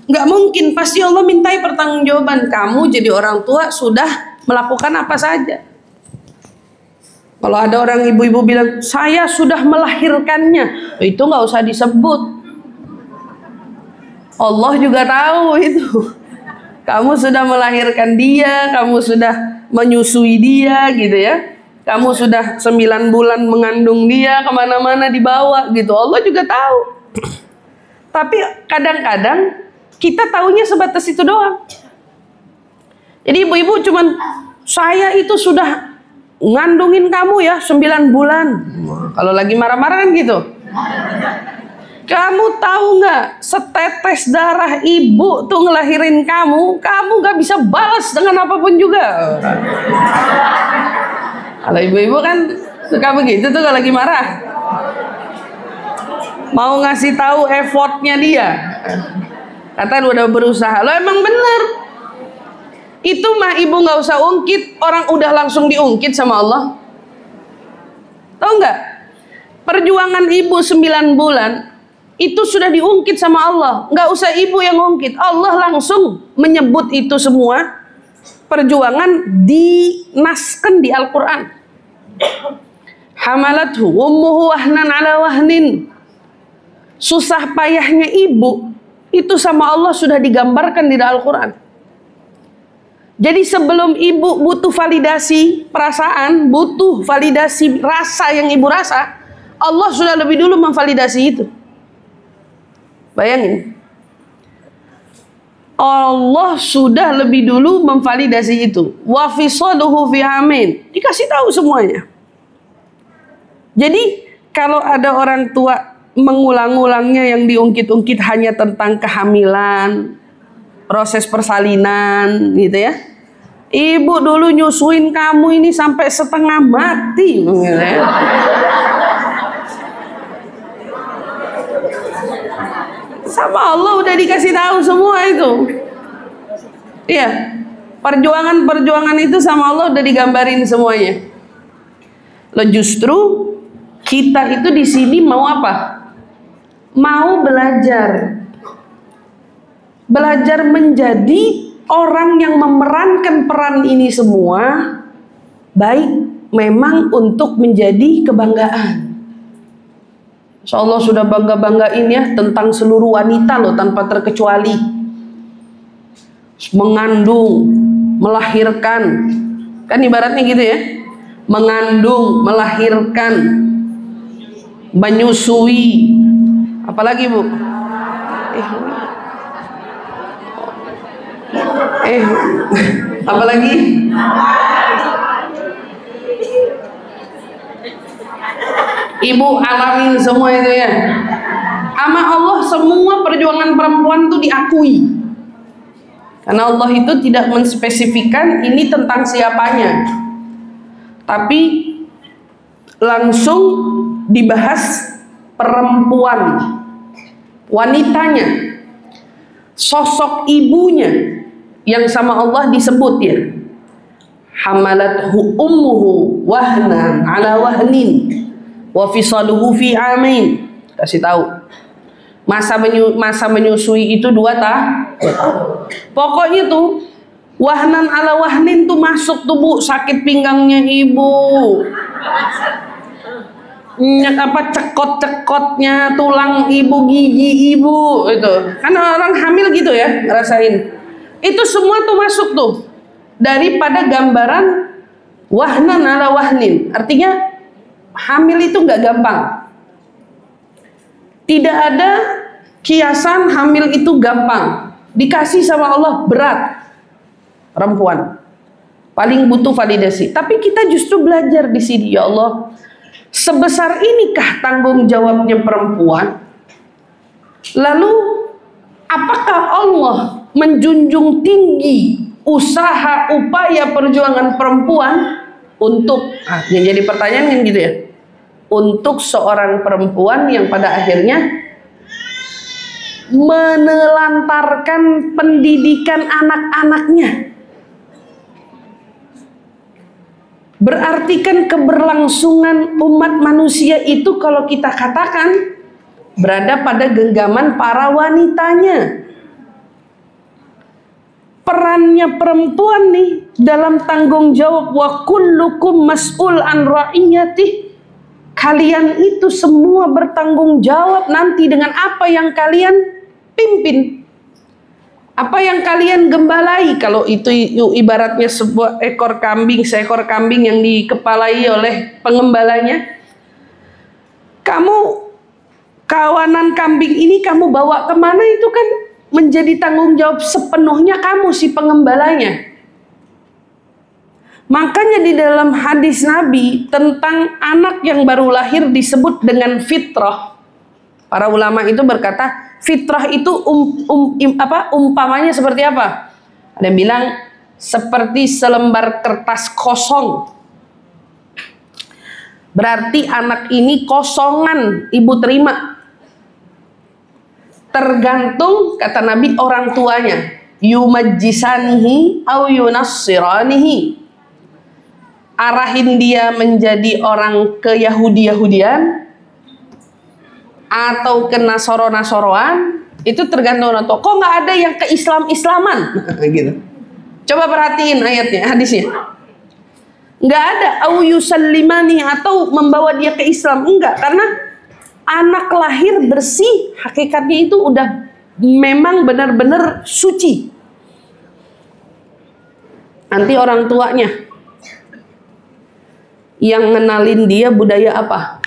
Nggak mungkin, pasti Allah mintai pertanggungjawaban. Kamu jadi orang tua sudah melakukan apa saja. Kalau ada orang ibu-ibu bilang, saya sudah melahirkannya, itu nggak usah disebut. Allah juga tahu itu. Kamu sudah melahirkan dia, kamu sudah menyusui dia gitu ya. Kamu sudah 9 bulan mengandung dia, kemana-mana dibawa gitu. Allah juga tahu. Tapi kadang-kadang kita taunya sebatas itu doang. Jadi ibu-ibu cuman, saya itu sudah ngandungin kamu ya 9 bulan. Kalau lagi marah-marah kan gitu. Kamu tahu nggak, setetes darah ibu tuh ngelahirin kamu nggak bisa balas dengan apapun juga. Kalau ibu-ibu kan suka begitu tuh kalau lagi marah. Mau ngasih tahu effortnya dia. Kata lu udah berusaha. Lo emang bener. Itu mah ibu nggak usah ungkit, orang udah langsung diungkit sama Allah. Tahu nggak? Perjuangan ibu 9 bulan itu sudah diungkit sama Allah. Nggak usah ibu yang ungkit, Allah langsung menyebut itu semua. Perjuangan dinaskan di Al-Quran. Hamalathu ummuhu wahnan ala wahnin. Susah payahnya ibu itu sama Allah sudah digambarkan di Al-Quran. Jadi sebelum ibu butuh validasi perasaan, butuh validasi rasa yang ibu rasa, Allah sudah lebih dulu memvalidasi itu. Bayangin, Allah sudah lebih dulu memvalidasi itu. Wa fisaluhu fi amin. Dikasih tahu semuanya. Jadi kalau ada orang tua mengulang-ulangnya yang diungkit-ungkit hanya tentang kehamilan, proses persalinan gitu ya. Ibu dulu nyusuin kamu ini sampai setengah mati gitu ya. Sama Allah udah dikasih tahu semua itu. Iya. Perjuangan-perjuangan itu sama Allah udah digambarin semuanya. Loh justru kita itu di sini mau apa? Mau belajar. Belajar menjadi orang yang memerankan peran ini semua, baik memang untuk menjadi kebanggaan. Insya Allah sudah bangga-banggain ya tentang seluruh wanita loh tanpa terkecuali. Mengandung, melahirkan, kan ibaratnya gitu ya. Mengandung, melahirkan, menyusui, apalagi bu? Apalagi? Ibu alamin semua itu ya. Sama Allah semua perjuangan perempuan itu diakui. Karena Allah itu tidak menspesifikkan ini tentang siapanya. Tapi langsung dibahas perempuan, wanitanya, sosok ibunya yang sama Allah disebut ya. Hamalathu ummuhu wahnan ala wahnin wa fisaluhu fi amin. Kasih tahu. Masa menyusui itu 2 tahun. Pokoknya tuh wahnan ala wahnin tuh masuk tuh bu, sakit pinggangnya ibu. Cekot-cekotnya tulang ibu, gigi ibu itu. Karena orang hamil gitu ya ngerasain. Itu semua tuh masuk tuh daripada gambaran wahnan ala wahnin. Artinya hamil itu nggak gampang. Tidak ada kiasan hamil itu gampang. Dikasih sama Allah berat. Perempuan paling butuh validasi. Tapi kita justru belajar di sini, ya Allah. Sebesar inikah tanggung jawabnya perempuan? Lalu apakah Allah menjunjung tinggi usaha upaya perjuangan perempuan untuk yang jadi pertanyaan kan gitu ya, untuk seorang perempuan yang pada akhirnya menelantarkan pendidikan anak-anaknya. Berarti kan keberlangsungan umat manusia itu kalau kita katakan berada pada genggaman para wanitanya. Perannya perempuan nih dalam tanggung jawab wa kullukum mas'ul an ra'iyatih. Kalian itu semua bertanggung jawab nanti dengan apa yang kalian pimpin. Apa yang kalian gembalai. Kalau itu ibaratnya sebuah ekor kambing, seekor kambing yang dikepalai oleh pengembalanya. Kamu kawanan kambing ini kamu bawa kemana itu kan menjadi tanggung jawab sepenuhnya kamu si pengembalanya. Makanya di dalam hadis Nabi tentang anak yang baru lahir disebut dengan fitrah. Para ulama itu berkata fitrah itu umpamanya seperti apa? Ada yang bilang seperti selembar kertas kosong. Berarti anak ini kosongan ibu terima. Tergantung kata Nabi orang tuanya, yumajjisanihi au yunassiranihi. Arahin dia menjadi orang ke Yahudi-Yahudian atau ke Nasoro-Nasoroan, itu tergantung orang tua. Kok nggak ada yang ke Islam-Islaman? Gitu. Coba perhatiin ayatnya, hadisnya. Nggak ada au yusallimani atau membawa dia ke Islam, enggak, karena anak lahir bersih, hakikatnya itu udah memang benar-benar suci. Nanti orang tuanya yang ngenalin dia budaya apa.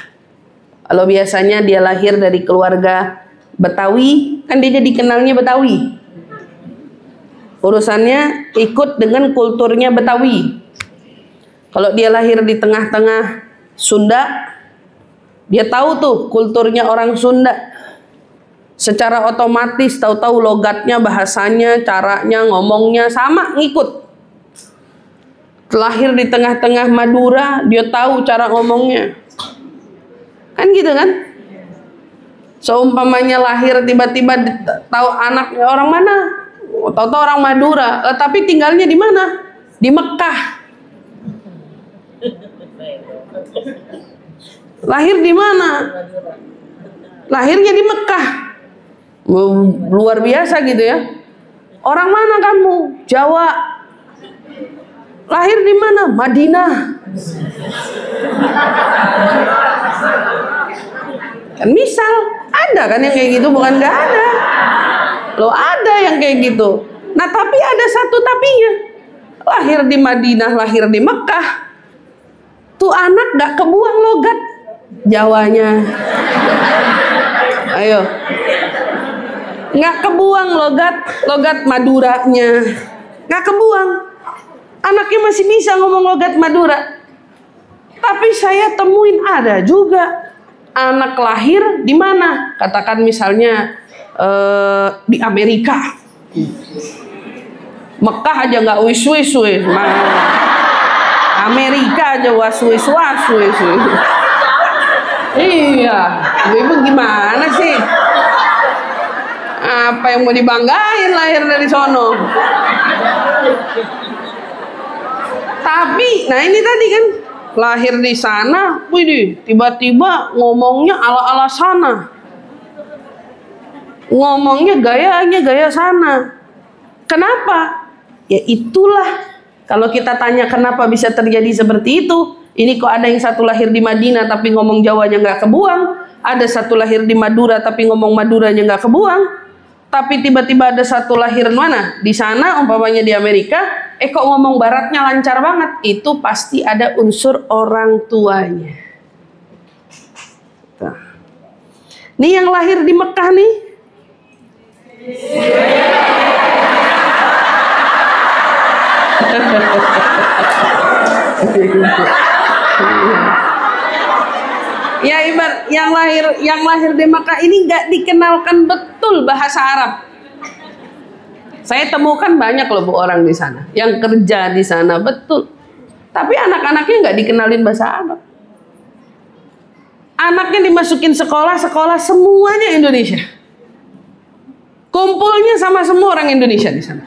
Kalau biasanya dia lahir dari keluarga Betawi, kan dia jadi kenalnya Betawi. Urusannya ikut dengan kulturnya Betawi. Kalau dia lahir di tengah-tengah Sunda, dia tahu tuh kulturnya orang Sunda. Secara otomatis tahu-tahu logatnya, bahasanya, caranya, ngomongnya sama, ngikut. Lahir di tengah-tengah Madura, dia tahu cara ngomongnya. Kan gitu kan? Seumpamanya lahir tiba-tiba tahu anaknya orang mana? Tahu-tahu orang Madura, tapi tinggalnya di mana? Di Mekah. Lahir di mana? Lahirnya di Mekah. Luar biasa gitu ya. Orang mana kamu? Jawa. Lahir di mana? Madinah. Kan misal, ada kan yang kayak gitu, bukan nggak ada. Loh ada yang kayak gitu. Nah tapi ada satu tapinya. Lahir di Madinah, lahir di Mekah. Tuh anak gak kebuang logat Jawanya. Ayo. Nggak kebuang logat Maduranya. Nggak kebuang. Anaknya masih bisa ngomong logat Madura. Tapi saya temuin ada juga anak lahir di mana? Katakan misalnya di Amerika. Mekah aja nggak wis-wis. Amerika aja was-wis. Iya, ibu gimana sih? Apa yang mau dibanggain lahir dari sono? Tapi, nah ini tadi kan lahir di sana, widih, tiba-tiba ngomongnya ala-ala sana, ngomongnya gayanya gaya sana. Kenapa? Ya itulah. Kalau kita tanya kenapa bisa terjadi seperti itu, ini kok ada yang satu lahir di Madinah tapi ngomong Jawanya nggak kebuang, ada satu lahir di Madura tapi ngomong Maduranya nggak kebuang, tapi tiba-tiba ada satu lahir mana? Di sana, umpamanya di Amerika, kok ngomong Baratnya lancar banget. Itu pasti ada unsur orang tuanya. Nah. Nih yang lahir di Mekah nih. Ya ibarat yang lahir di Mekah ini nggak dikenalkan betul bahasa Arab. Saya temukan banyak loh bu orang di sana yang kerja di sana betul, tapi anak-anaknya nggak dikenalin bahasa Arab. Anaknya dimasukin sekolah semuanya Indonesia. Kumpulnya sama semua orang Indonesia di sana.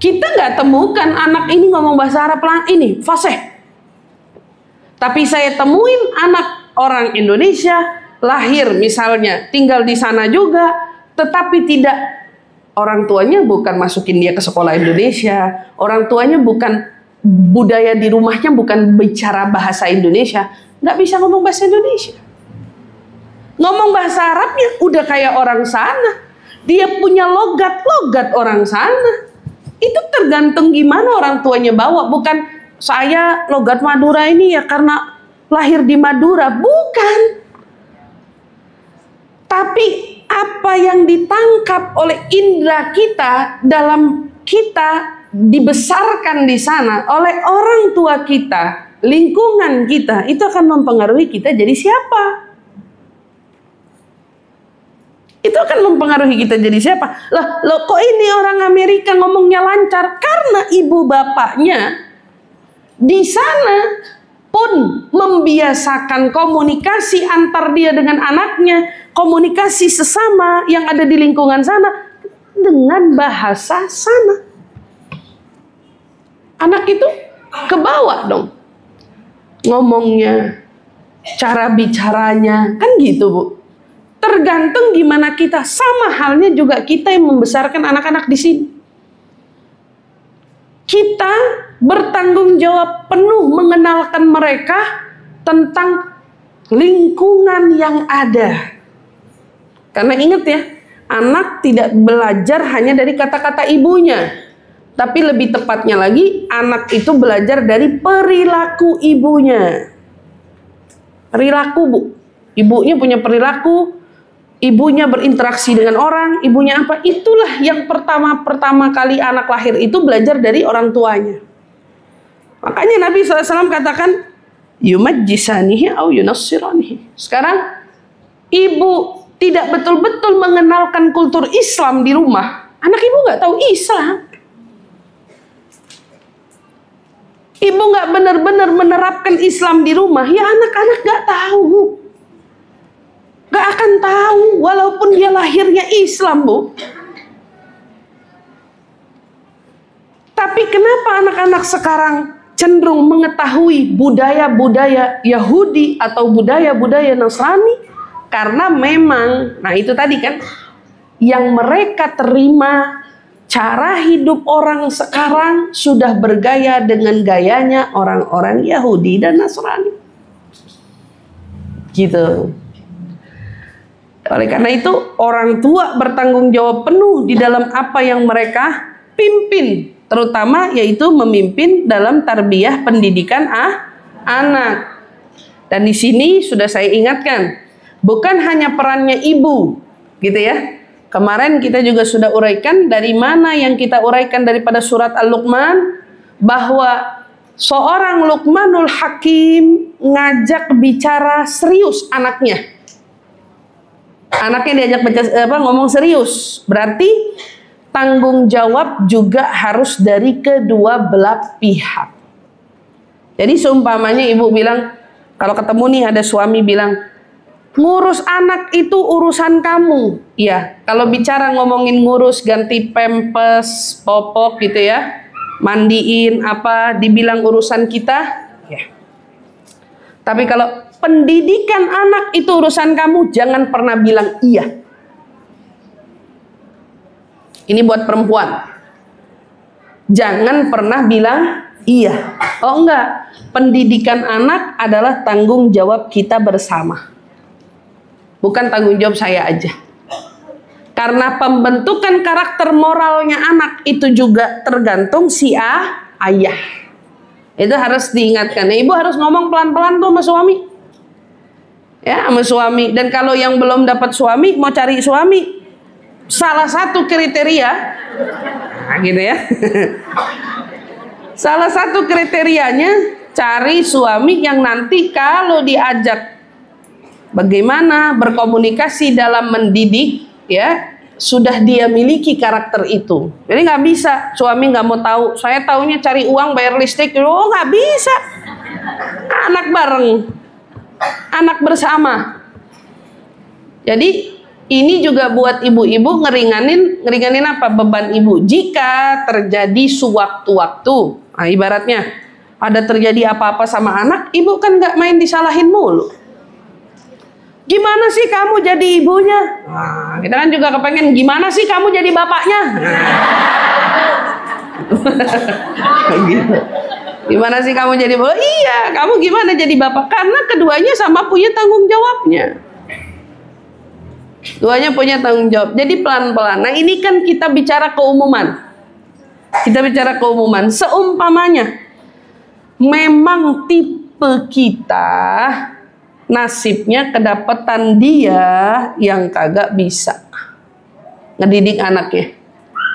Kita nggak temukan anak ini ngomong bahasa Arab ini fasih. Tapi saya temuin anak orang Indonesia lahir misalnya tinggal di sana juga, tetapi tidak, orang tuanya bukan masukin dia ke sekolah Indonesia, orang tuanya bukan, budaya di rumahnya bukan bicara bahasa Indonesia, nggak bisa ngomong bahasa Indonesia. Ngomong bahasa Arabnya udah kayak orang sana. Dia punya logat orang sana. Itu tergantung gimana orang tuanya bawa. Bukan saya logat Madura ini ya karena lahir di Madura. Bukan. Tapi apa yang ditangkap oleh indera kita dalam kita dibesarkan di sana oleh orang tua kita, lingkungan kita, itu akan mempengaruhi kita jadi siapa. Itu akan mempengaruhi kita jadi siapa. Loh kok ini orang Amerika ngomongnya lancar? Karena ibu bapaknya di sana pun membiasakan komunikasi antar dia dengan anaknya, komunikasi sesama yang ada di lingkungan sana dengan bahasa sana. Anak itu kebawa dong ngomongnya, cara bicaranya, kan gitu Bu. Tergantung gimana kita. Sama halnya juga kita yang membesarkan anak-anak di sini. Kita bertanggung jawab penuh mengenalkan mereka tentang lingkungan yang ada. Karena ingat ya, anak tidak belajar hanya dari kata-kata ibunya. Tapi lebih tepatnya lagi, anak itu belajar dari perilaku ibunya. Perilaku Bu. Ibunya punya perilaku, ibunya berinteraksi dengan orang, ibunya apa, itulah yang pertama kali anak lahir itu belajar dari orang tuanya. Makanya Nabi SAW katakan, yumajjisanihi au yunassiranihi. Sekarang ibu tidak betul-betul mengenalkan kultur Islam di rumah, anak ibu nggak tahu Islam. Ibu nggak benar-benar menerapkan Islam di rumah, ya anak-anak nggak tahu. Gak akan tahu walaupun dia lahirnya Islam Bu. Tapi kenapa anak-anak sekarang cenderung mengetahui budaya-budaya Yahudi atau budaya-budaya Nasrani? Karena memang, nah itu tadi kan, yang mereka terima cara hidup orang sekarang sudah bergaya dengan gayanya orang-orang Yahudi dan Nasrani. Gitu. Oleh karena itu orang tua bertanggung jawab penuh di dalam apa yang mereka pimpin, terutama yaitu memimpin dalam tarbiyah pendidikan anak. Dan di sini sudah saya ingatkan, bukan hanya perannya ibu, gitu ya. Kemarin kita juga sudah uraikan dari mana yang kita uraikan daripada surat Al-Luqman, bahwa seorang Luqmanul Hakim ngajak bicara serius anaknya. Anaknya diajak ngomong serius, berarti tanggung jawab juga harus dari kedua belah pihak. Jadi seumpamanya ibu bilang, kalau ketemu nih ada suami bilang, ngurus anak itu urusan kamu. Iya, kalau bicara ngomongin ngurus ganti pempes, popok gitu ya, mandiin apa, dibilang urusan kita, ya. Tapi kalau pendidikan anak itu urusan kamu, jangan pernah bilang iya. Ini buat perempuan. Jangan pernah bilang iya. Oh enggak, pendidikan anak adalah tanggung jawab kita bersama. Bukan tanggung jawab saya aja. Karena pembentukan karakter moralnya anak itu juga tergantung si ayah. Itu harus diingatkan. Ibu harus ngomong pelan-pelan tuh sama suami. Ya, sama suami. Dan kalau yang belum dapat suami, mau cari suami, salah satu kriteria, nah gitu ya. Salah satu kriterianya, cari suami yang nanti kalau diajak bagaimana berkomunikasi dalam mendidik, ya, sudah dia miliki karakter itu. Jadi nggak bisa suami nggak mau tahu. Saya taunya cari uang bayar listrik, oh nggak bisa. Anak bareng, anak bersama. Jadi ini juga buat ibu-ibu ngeringanin apa beban ibu. Jika terjadi sewaktu-waktu, nah ibaratnya ada terjadi apa-apa sama anak, ibu kan nggak main disalahin mulu. Gimana sih kamu jadi ibunya? Nah, kita kan juga kepengen gimana sih kamu jadi bapaknya? Gitu. Gimana sih kamu jadi bapak? Iya, kamu gimana jadi bapak? Karena keduanya sama punya tanggung jawabnya. Duanya punya tanggung jawab. Jadi pelan-pelan. Nah, ini kan kita bicara keumuman. Kita bicara keumuman. Seumpamanya memang tipe kita nasibnya kedapatan dia yang kagak bisa ngedidik anaknya.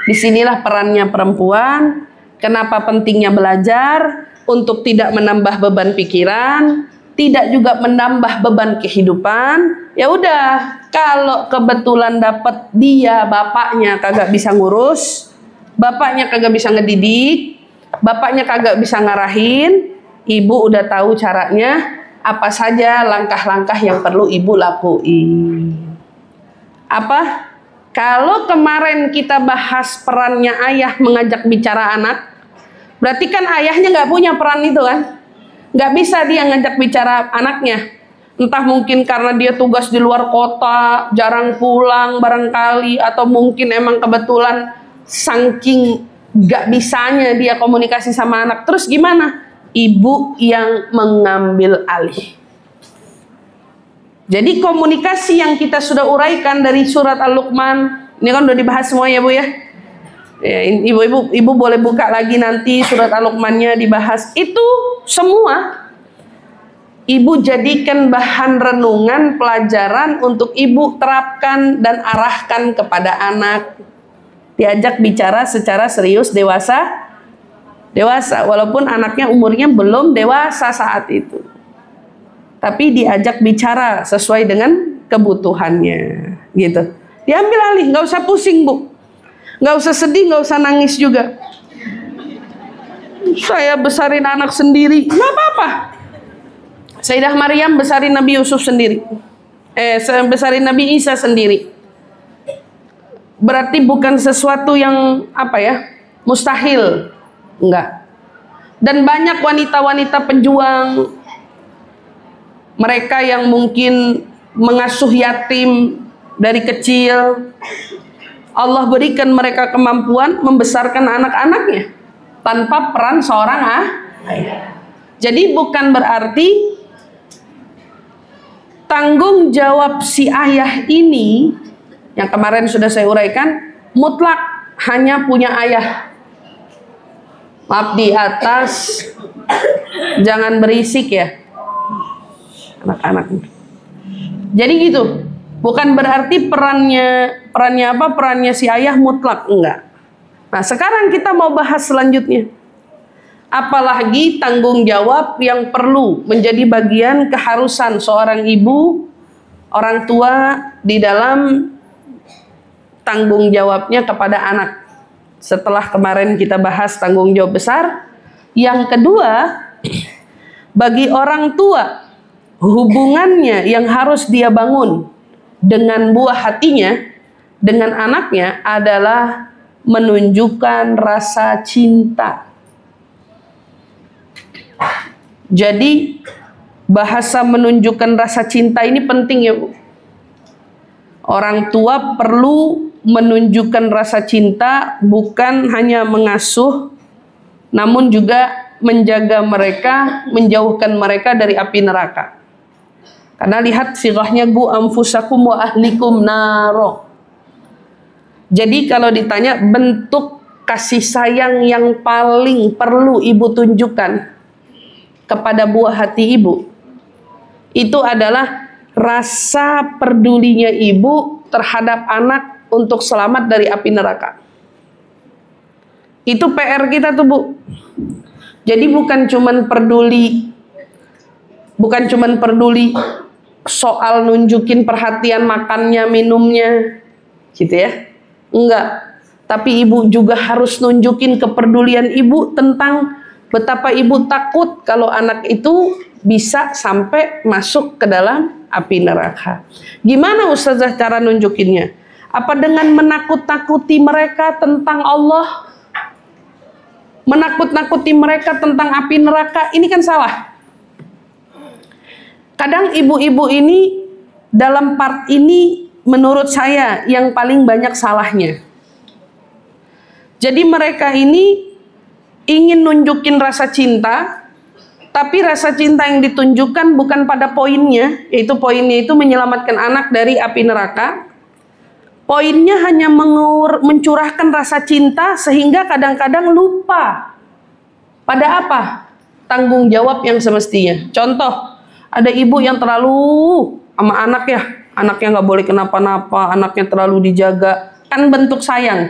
Disinilah perannya perempuan. Kenapa pentingnya belajar untuk tidak menambah beban pikiran, tidak juga menambah beban kehidupan. Ya udah, kalau kebetulan dapat dia bapaknya kagak bisa ngurus, bapaknya kagak bisa ngedidik, bapaknya kagak bisa ngarahin, ibu udah tahu caranya, apa saja langkah-langkah yang perlu ibu lakuin. Apa? Kalau kemarin kita bahas perannya ayah mengajak bicara anak, berarti kan ayahnya nggak punya peran itu kan? Nggak bisa dia ngajak bicara anaknya. Entah mungkin karena dia tugas di luar kota, jarang pulang barangkali, atau mungkin emang kebetulan saking nggak bisanya dia komunikasi sama anak. Terus gimana? Ibu yang mengambil alih. Jadi komunikasi yang kita sudah uraikan dari surat Al-Luqman, ini kan udah dibahas semua ya Bu ya. Ibu boleh buka lagi nanti surat Al-Luqmannya dibahas. Itu semua ibu jadikan bahan renungan pelajaran untuk ibu terapkan dan arahkan kepada anak. Diajak bicara secara serius dewasa, walaupun anaknya umurnya belum dewasa saat itu. Tapi diajak bicara sesuai dengan kebutuhannya, gitu. Diambil alih, nggak usah pusing Bu, nggak usah sedih, nggak usah nangis juga. Saya besarin anak sendiri, nggak apa-apa. Sayyidah Maryam besarin Nabi Yusuf sendiri, besarin Nabi Isa sendiri. Berarti bukan sesuatu yang apa ya, mustahil, enggak. Dan banyak wanita-wanita pejuang, mereka yang mungkin mengasuh yatim dari kecil, Allah berikan mereka kemampuan membesarkan anak-anaknya tanpa peran seorang ayah. Jadi bukan berarti tanggung jawab si ayah ini yang kemarin sudah saya uraikan mutlak hanya punya ayah. Maaf di atas, jangan berisik ya anak-anak. Jadi gitu. Bukan berarti perannya si ayah mutlak, enggak. Nah, sekarang kita mau bahas selanjutnya. Apalagi tanggung jawab yang perlu menjadi bagian keharusan seorang ibu, orang tua di dalam tanggung jawabnya kepada anak. Setelah kemarin kita bahas tanggung jawab besar, yang kedua, bagi orang tua, hubungannya yang harus dia bangun dengan buah hatinya, dengan anaknya adalah menunjukkan rasa cinta. Jadi bahasa menunjukkan rasa cinta ini penting ya Bu. Orang tua perlu menunjukkan rasa cinta, bukan hanya mengasuh, namun juga menjaga mereka, menjauhkan mereka dari api neraka. Karena lihat sirahnya gu anfusakum wa ahlikum naro. Jadi kalau ditanya bentuk kasih sayang yang paling perlu ibu tunjukkan kepada buah hati ibu, itu adalah rasa pedulinya ibu terhadap anak untuk selamat dari api neraka. Itu PR kita tuh Bu. Jadi bukan cuman peduli soal nunjukin perhatian makannya, minumnya, gitu ya. Enggak. Tapi ibu juga harus nunjukin kepedulian ibu tentang betapa ibu takut kalau anak itu bisa sampai masuk ke dalam api neraka. Gimana Ustazah cara nunjukinnya? Apa dengan menakut-nakuti mereka tentang Allah? Menakut-nakuti mereka tentang api neraka? Ini kan salah. Kadang ibu-ibu ini dalam part ini menurut saya yang paling banyak salahnya. Jadi mereka ini ingin nunjukin rasa cinta, tapi rasa cinta yang ditunjukkan bukan pada poinnya, yaitu poinnya itu menyelamatkan anak dari api neraka. Poinnya hanya mencurahkan rasa cinta sehingga kadang-kadang lupa pada apa? Tanggung jawab yang semestinya. Contoh, ada ibu yang terlalu sama anak ya, anaknya nggak boleh kenapa-napa, anaknya terlalu dijaga, kan bentuk sayang.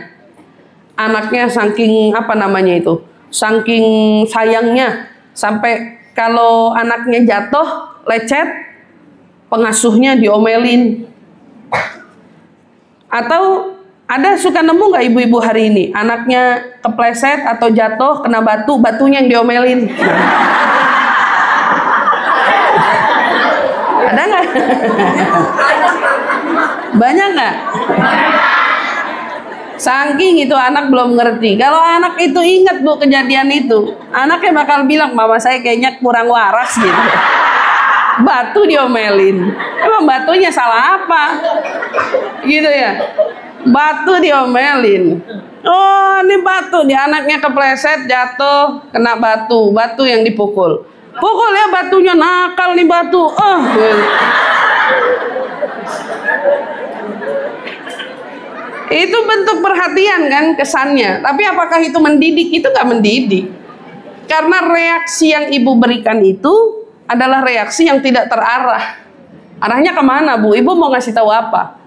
Anaknya saking apa namanya itu, saking sayangnya sampai kalau anaknya jatuh lecet, pengasuhnya diomelin. Atau ada suka nemu nggak ibu-ibu hari ini, anaknya kepleset atau jatuh kena batu, batunya yang diomelin. Ada nggak? Banyak nggak? Saking itu anak belum ngerti. Kalau anak itu ingat bu kejadian itu, anaknya bakal bilang, mama saya kayaknya kurang waras gitu. Batu diomelin. Emang batunya salah apa? Gitu ya. Batu diomelin. Oh ini batu, nih anaknya kepleset jatuh kena batu, batu yang dipukul. Pukul ya batunya, nakal nih batu. Itu bentuk perhatian kan kesannya. Tapi apakah itu mendidik? Itu nggak mendidik. Karena reaksi yang ibu berikan itu adalah reaksi yang tidak terarah. Arahnya kemana bu? Ibu mau ngasih tahu apa?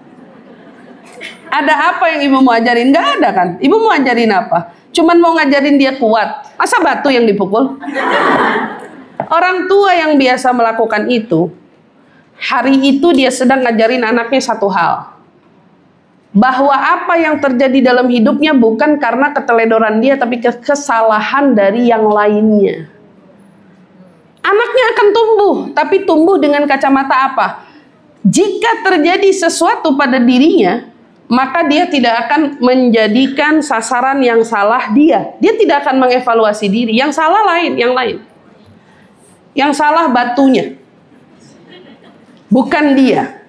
Ada apa yang ibu mau ajarin? Nggak ada kan? Ibu mau ajarin apa? Cuman mau ngajarin dia kuat. Masa batu yang dipukul? Orang tua yang biasa melakukan itu, hari itu dia sedang ngajarin anaknya satu hal. Bahwa apa yang terjadi dalam hidupnya bukan karena keteledoran dia, tapi kesalahan dari yang lainnya. Anaknya akan tumbuh, tapi tumbuh dengan kacamata apa? Jika terjadi sesuatu pada dirinya, maka dia tidak akan menjadikan sasaran yang salah dia. Dia tidak akan mengevaluasi diri. Yang salah lain, yang lain. Yang salah batunya, bukan dia.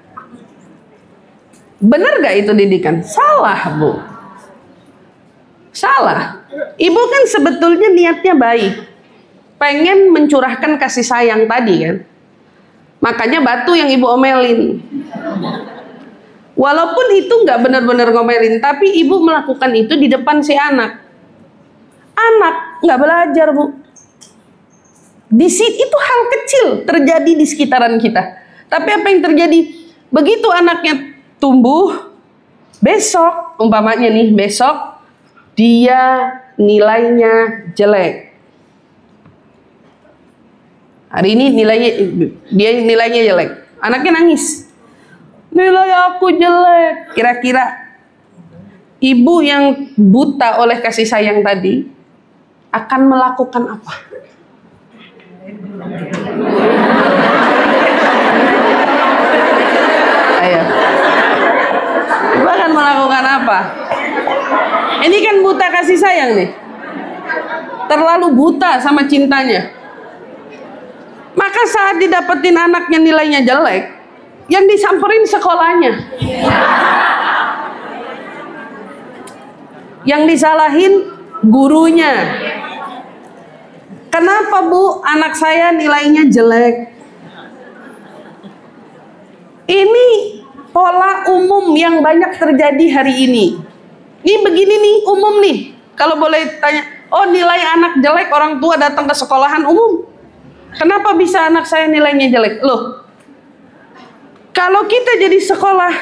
Benar gak itu didikan? Salah bu. Salah. Ibu kan sebetulnya niatnya baik, pengen mencurahkan kasih sayang tadi kan. Makanya batu yang ibu omelin. Walaupun itu nggak benar-benar ngomelin, tapi ibu melakukan itu di depan si anak. Anak nggak belajar bu. Di situ itu hal kecil terjadi di sekitaran kita. Tapi apa yang terjadi? Begitu anaknya tumbuh, besok umpamanya nih, besok dia nilainya jelek. Hari ini nilainya jelek. Anaknya nangis. Nilai aku jelek. Kira-kira ibu yang buta oleh kasih sayang tadi akan melakukan apa? Ayo. Ibu akan melakukan apa? Ini kan buta kasih sayang nih. Terlalu buta sama cintanya. Maka saat didapetin anaknya nilainya jelek, yang disamperin sekolahnya. Yang disalahin gurunya. Kenapa bu, anak saya nilainya jelek? Ini pola umum yang banyak terjadi hari ini. Ini begini nih, umum nih. Kalau boleh tanya, oh nilai anak jelek, orang tua datang ke sekolahan umum. Kenapa bisa anak saya nilainya jelek? Loh, kalau kita jadi sekolah,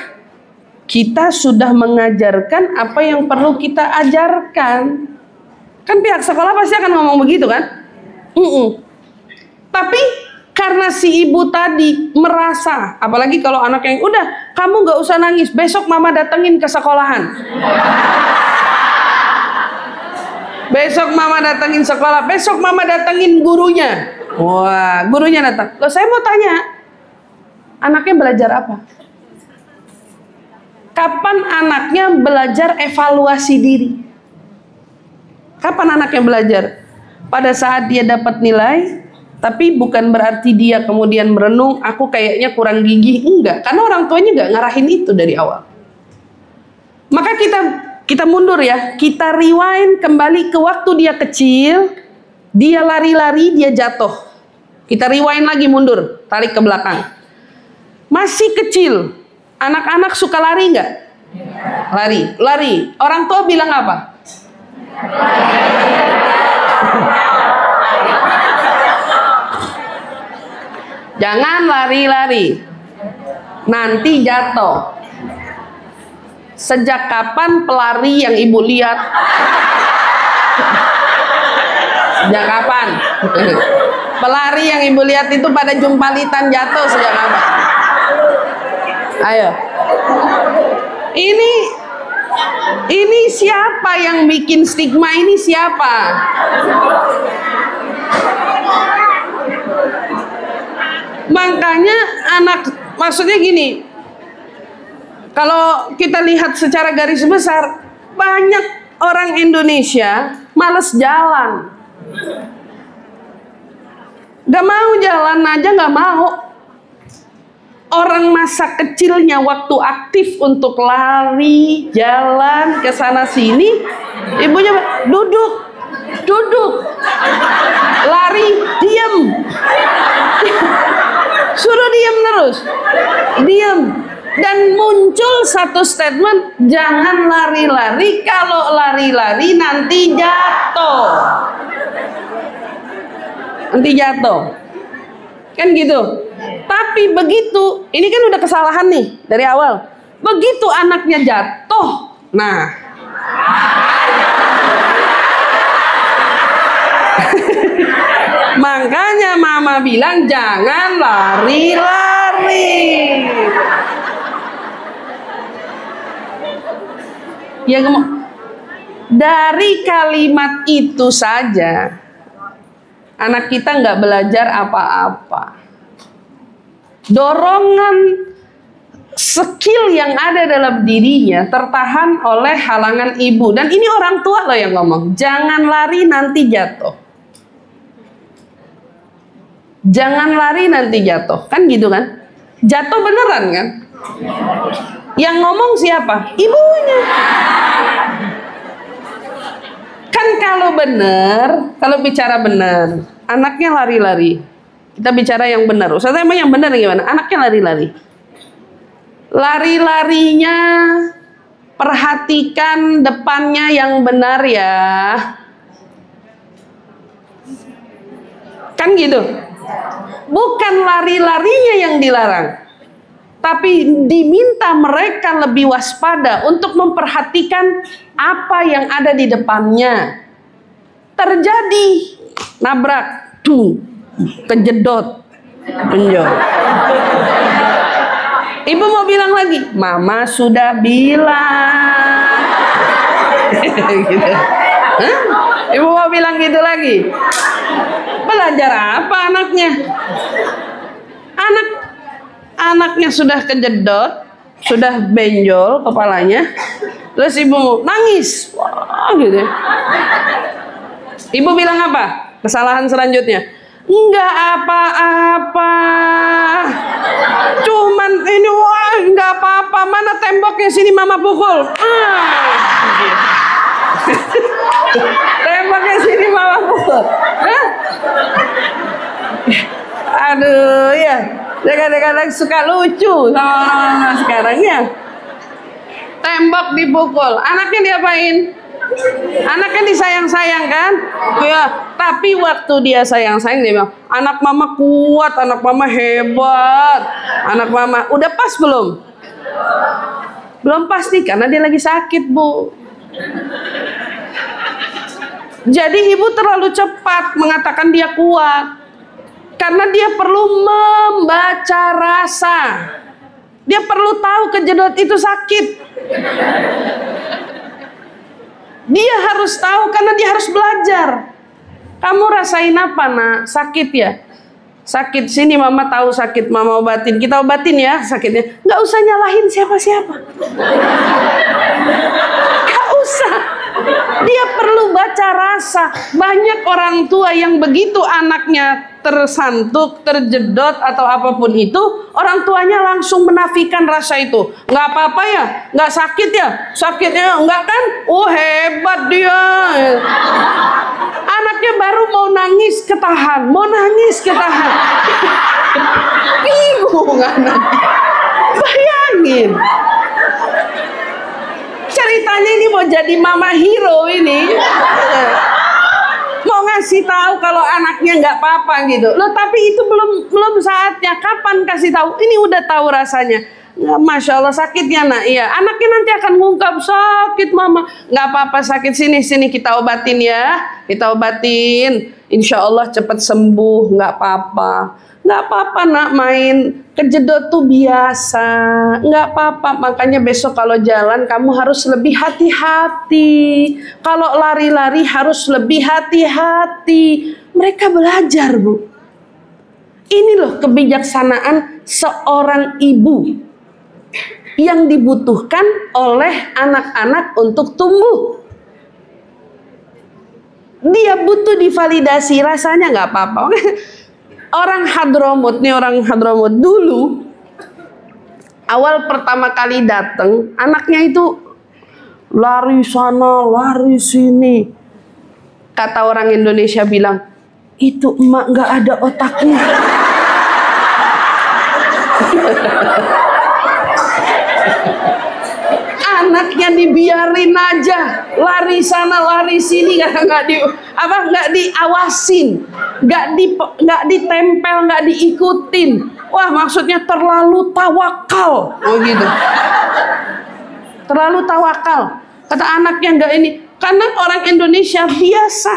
kita sudah mengajarkan apa yang perlu kita ajarkan. Kan pihak sekolah pasti akan ngomong begitu kan? Tapi karena si ibu tadi merasa, apalagi kalau anak yang udah, kamu gak usah nangis, besok mama datengin ke sekolahan. Besok mama datengin sekolah, besok mama datengin gurunya. Wah, gurunya datang. Loh, saya mau tanya, anaknya belajar apa? Kapan anaknya belajar evaluasi diri? Kapan anaknya belajar? Pada saat dia dapat nilai, Tapi bukan berarti dia kemudian merenung, aku kayaknya kurang gigih. Enggak, karena orang tuanya enggak ngarahin itu dari awal. Maka kita mundur ya, kita rewind kembali ke waktu dia kecil, dia lari-lari, dia jatuh. Kita rewind lagi mundur, tarik ke belakang. Masih kecil, anak-anak suka lari enggak? Lari. Orang tua bilang apa? Jangan lari-lari, nanti jatuh. Sejak kapan pelari yang ibu lihat? Sejak kapan? Pelari yang ibu lihat itu pada jumpalitan jatuh sejak kapan? Ayo. Ini siapa yang bikin stigma ini, siapa? Makanya maksudnya gini, kalau kita lihat secara garis besar, banyak orang Indonesia males jalan. Gak mau jalan aja, gak mau. Orang masa kecilnya waktu aktif untuk lari, jalan, ke sana sini, ibunya duduk, lari, diam. Suruh diam terus, diam. Dan muncul satu statement, jangan lari-lari, kalau lari-lari nanti jatuh. Kan gitu. Tapi begitu, ini kan udah kesalahan nih dari awal. Begitu anaknya jatuh, nah. Makanya mama bilang jangan lari-lari. Ya, dari kalimat itu saja anak kita nggak belajar apa-apa. Dorongan skill yang ada dalam dirinya tertahan oleh halangan ibu. Dan ini orang tua loh yang ngomong, jangan lari nanti jatuh. Jangan lari nanti jatuh. Kan gitu kan? Jatuh beneran kan? Yang ngomong siapa? Ibunya. Kan kalau bicara benar, anaknya lari-lari. Kita bicara yang benar. Ustaz, emang yang benar gimana? Anaknya lari-lari. Lari-larinya, perhatikan depannya yang benar ya. Kan gitu. Bukan lari-larinya yang dilarang, tapi diminta mereka lebih waspada untuk memperhatikan apa yang ada di depannya. Terjadi nabrak, kejedot, penjol. Ibu mau bilang lagi, mama sudah bilang. Gitu. Hah? Ibu mau bilang gitu lagi. Belajar apa anaknya? Anaknya sudah kejedot, sudah benjol kepalanya, terus ibu nangis, wah gitu. Ibu bilang apa? Kesalahan selanjutnya, enggak apa-apa, cuman ini, wah enggak apa-apa, mana temboknya, sini mama pukul. Temboknya sini mama pukul. Hah? Aduh ya, kadang-kadang suka lucu sama orang sekarang ya. Tembok dipukul, anaknya diapain? Anaknya disayang-sayang kan? Ya, tapi waktu dia sayang-sayang dia bilang, anak mama kuat, anak mama hebat, anak mama udah pas belum? Belum pasti karena dia lagi sakit, Bu. Jadi ibu terlalu cepat mengatakan dia kuat. Karena dia perlu membaca rasa. Dia perlu tahu kejedot itu sakit. Dia harus tahu karena dia harus belajar. Kamu rasain apa, nak? Sakit ya? Sakit, sini mama tahu sakit, mama obatin. Kita obatin ya sakitnya. Nggak usah nyalahin siapa-siapa. Nggak usah. Dia perlu baca rasa. Banyak orang tua yang begitu anaknya tersantuk, terjedot atau apapun itu, orang tuanya langsung menafikan rasa itu. Nggak apa-apa ya, nggak sakit ya, sakitnya enggak kan? Oh hebat dia. Anaknya baru mau nangis ketahan, mau nangis ketahan. Bingung anaknya. Bayangin. Ceritanya ini mau jadi mama hero ini. Mau ngasih tahu kalau anaknya nggak apa-apa gitu. Loh, tapi itu belum saatnya. Kapan kasih tahu? Ini udah tahu rasanya. Ya, Masya Allah sakitnya nak. Iya, anaknya nanti akan ngungkap sakit mama. Nggak apa-apa sakit, sini kita obatin ya. Kita obatin. Insya Allah cepat sembuh. Nggak apa-apa. Nggak apa-apa nak, main kejedot tuh biasa. Nggak apa-apa. Makanya besok kalau jalan kamu harus lebih hati-hati. Kalau lari-lari harus lebih hati-hati. Mereka belajar, Bu. Ini loh kebijaksanaan seorang ibu yang dibutuhkan oleh anak-anak untuk tumbuh. Dia butuh divalidasi, rasanya nggak apa-apa. Orang Hadramut nih, orang Hadramut dulu awal pertama kali datang, anaknya itu lari sana, lari sini. Kata orang Indonesia bilang, itu emak nggak ada otaknya. Anaknya dibiarin aja lari sana lari sini, nggak diawasin, nggak ditempel, nggak diikutin. Wah, maksudnya terlalu tawakal. Oh gitu, terlalu tawakal. Kata anaknya nggak ini, karena orang Indonesia biasa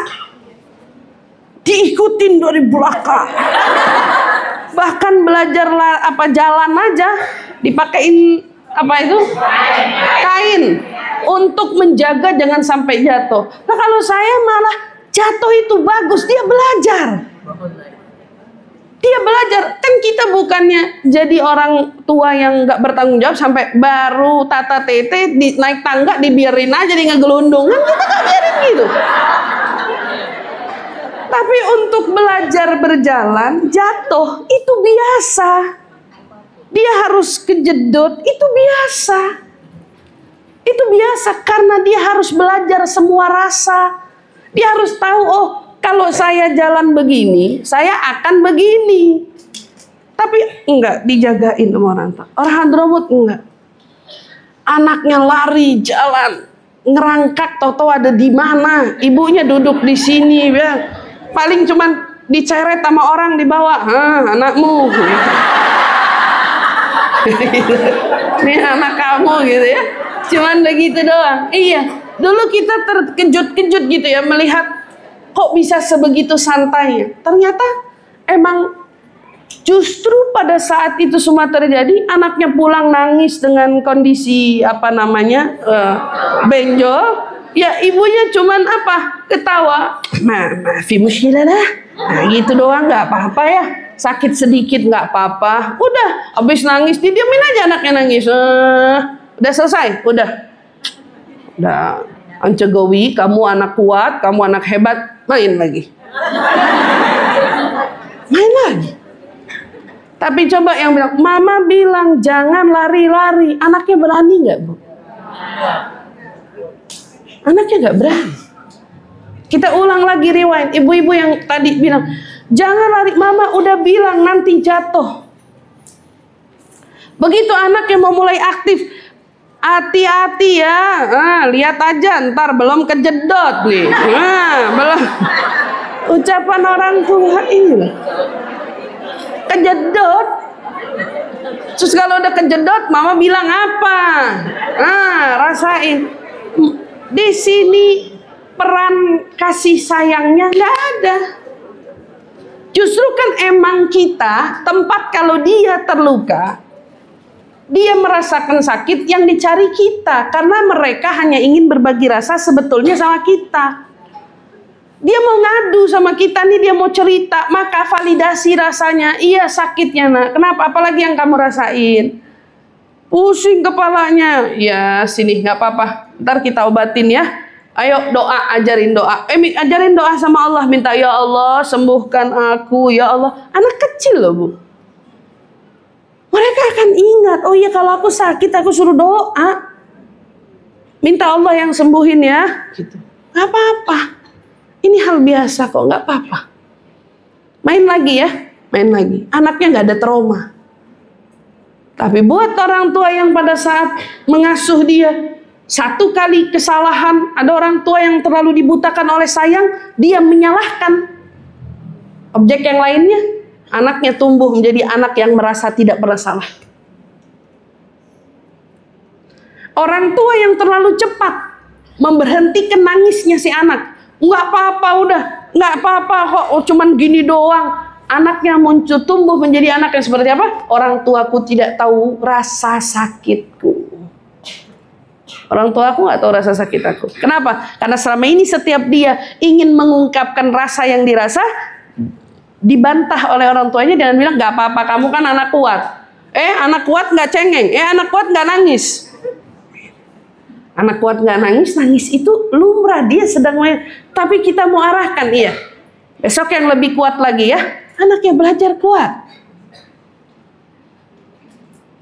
diikutin dari belakang. Bahkan belajar jalan aja dipakein apa itu? Kain untuk menjaga jangan sampai jatuh. Nah kalau saya malah jatuh itu bagus, dia belajar. Dia belajar. Kan kita bukannya jadi orang tua yang nggak bertanggung jawab sampai baru tata tete naik tangga dibiarin aja dia ngegelundung. Kan kita nggak biarin gitu. Tapi untuk belajar berjalan, jatuh itu biasa. Dia harus kejedot, itu biasa. Itu biasa karena dia harus belajar semua rasa. Dia harus tahu, oh kalau saya jalan begini, saya akan begini. Tapi enggak dijagain sama orang tua. Orang Hadramut enggak. Anaknya lari, jalan, ngerangkak, tahu-tahu ada di mana. Ibunya duduk di sini, ya. Paling cuman diceret sama orang di bawah. Anakmu. Ini anak kamu gitu ya. Cuman begitu doang. Iya, dulu kita terkejut-kejut gitu ya melihat kok bisa sebegitu santainya. Ternyata emang justru pada saat itu semua terjadi, anaknya pulang nangis dengan kondisi benjol. Ya ibunya cuman ketawa. Maafi muskilah dah. Nah gitu doang, nggak apa-apa ya. Sakit sedikit nggak apa-apa. Udah, habis nangis didiamin aja anaknya nangis. Udah selesai, udah. Ancegowi, kamu anak kuat, kamu anak hebat, main lagi. Main lagi. Tapi coba yang bilang, mama bilang jangan lari-lari. Anaknya berani nggak, Bu? Anaknya nggak berani. Kita ulang lagi rewind. Ibu-ibu yang tadi bilang, jangan lari, mama udah bilang nanti jatuh. Begitu anak yang mau mulai aktif, hati-hati ya. Lihat aja, ntar belum kejedot nih. Belum. Ucapan orang tua ini kejedot. Terus kalau udah kejedot, mama bilang apa? Rasain. Di sini peran kasih sayangnya nggak ada. Justru kan emang kita tempat kalau dia terluka, dia merasakan sakit yang dicari kita, karena mereka hanya ingin berbagi rasa sebetulnya sama kita. Dia mau ngadu sama kita nih, dia mau cerita, maka validasi rasanya. Iya sakitnya nak, kenapa? Apalagi yang kamu rasain? Pusing kepalanya. Ya sini nggak apa-apa, ntar kita obatin ya. Ayo doa, ajarin doa. Ajarin doa sama Allah, minta ya Allah sembuhkan aku, ya Allah. Anak kecil loh Bu. Mereka akan ingat, oh iya kalau aku sakit aku suruh doa. Minta Allah yang sembuhin ya. Gitu. Gak apa-apa. Ini hal biasa kok, gak apa-apa. Main lagi ya, main lagi. Anaknya gak ada trauma. Tapi buat orang tua yang pada saat mengasuh dia, satu kali kesalahan, ada orang tua yang terlalu dibutakan oleh sayang, dia menyalahkan objek yang lainnya, anaknya tumbuh menjadi anak yang merasa tidak pernah salah. Orang tua yang terlalu cepat memberhentikan nangisnya si anak, nggak apa-apa udah, nggak apa-apa kok, oh, cuman gini doang. Anaknya muncul tumbuh menjadi anak yang seperti apa? Orang tuaku tidak tahu rasa sakitku. Orang tua aku nggak tahu rasa sakit aku. Kenapa? Karena selama ini setiap dia ingin mengungkapkan rasa yang dirasa, dibantah oleh orang tuanya dengan bilang nggak apa-apa, kamu kan anak kuat. Anak kuat nggak cengeng. Anak kuat nggak nangis. Anak kuat nggak nangis, nangis itu lumrah, dia sedang main. Tapi kita mau arahkan, iya. Besok yang lebih kuat lagi ya. Anaknya belajar kuat.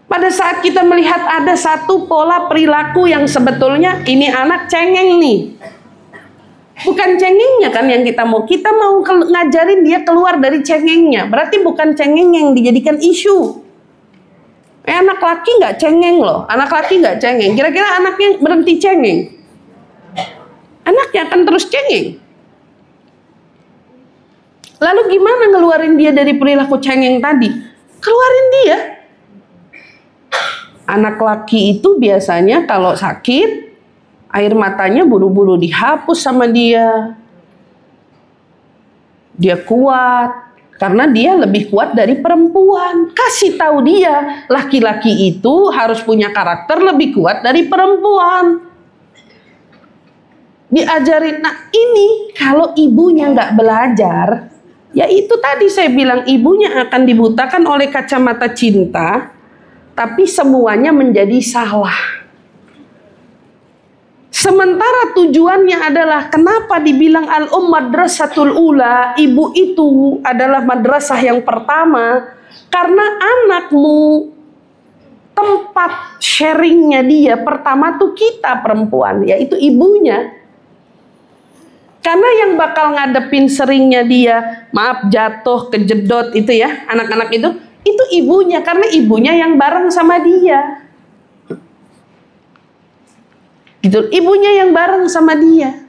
Pada saat kita melihat ada satu pola perilaku yang sebetulnya ini anak cengeng nih. Bukan cengengnya kan yang kita mau. Kita mau ngajarin dia keluar dari cengengnya. Berarti bukan cengeng yang dijadikan isu. Anak laki nggak cengeng loh. Anak laki nggak cengeng. Kira-kira anaknya berhenti cengeng? Anaknya akan terus cengeng. Lalu gimana ngeluarin dia dari perilaku cengeng tadi? Keluarin dia. Anak laki itu biasanya kalau sakit, air matanya buru-buru dihapus sama dia. Dia kuat. Karena dia lebih kuat dari perempuan. Kasih tahu dia, laki-laki itu harus punya karakter lebih kuat dari perempuan. Diajarin, nah ini kalau ibunya nggak belajar, ya itu tadi saya bilang ibunya akan dibutakan oleh kacamata cinta, tapi semuanya menjadi salah. Sementara tujuannya adalah kenapa dibilang madrasatul ula, ibu itu adalah madrasah yang pertama, karena anakmu tempat sharingnya dia pertama tuh kita perempuan, yaitu ibunya. Karena yang bakal ngadepin seringnya dia, maaf jatuh, kejedot itu ya, anak-anak itu ibunya, karena ibunya yang bareng sama dia. Gitu, ibunya yang bareng sama dia.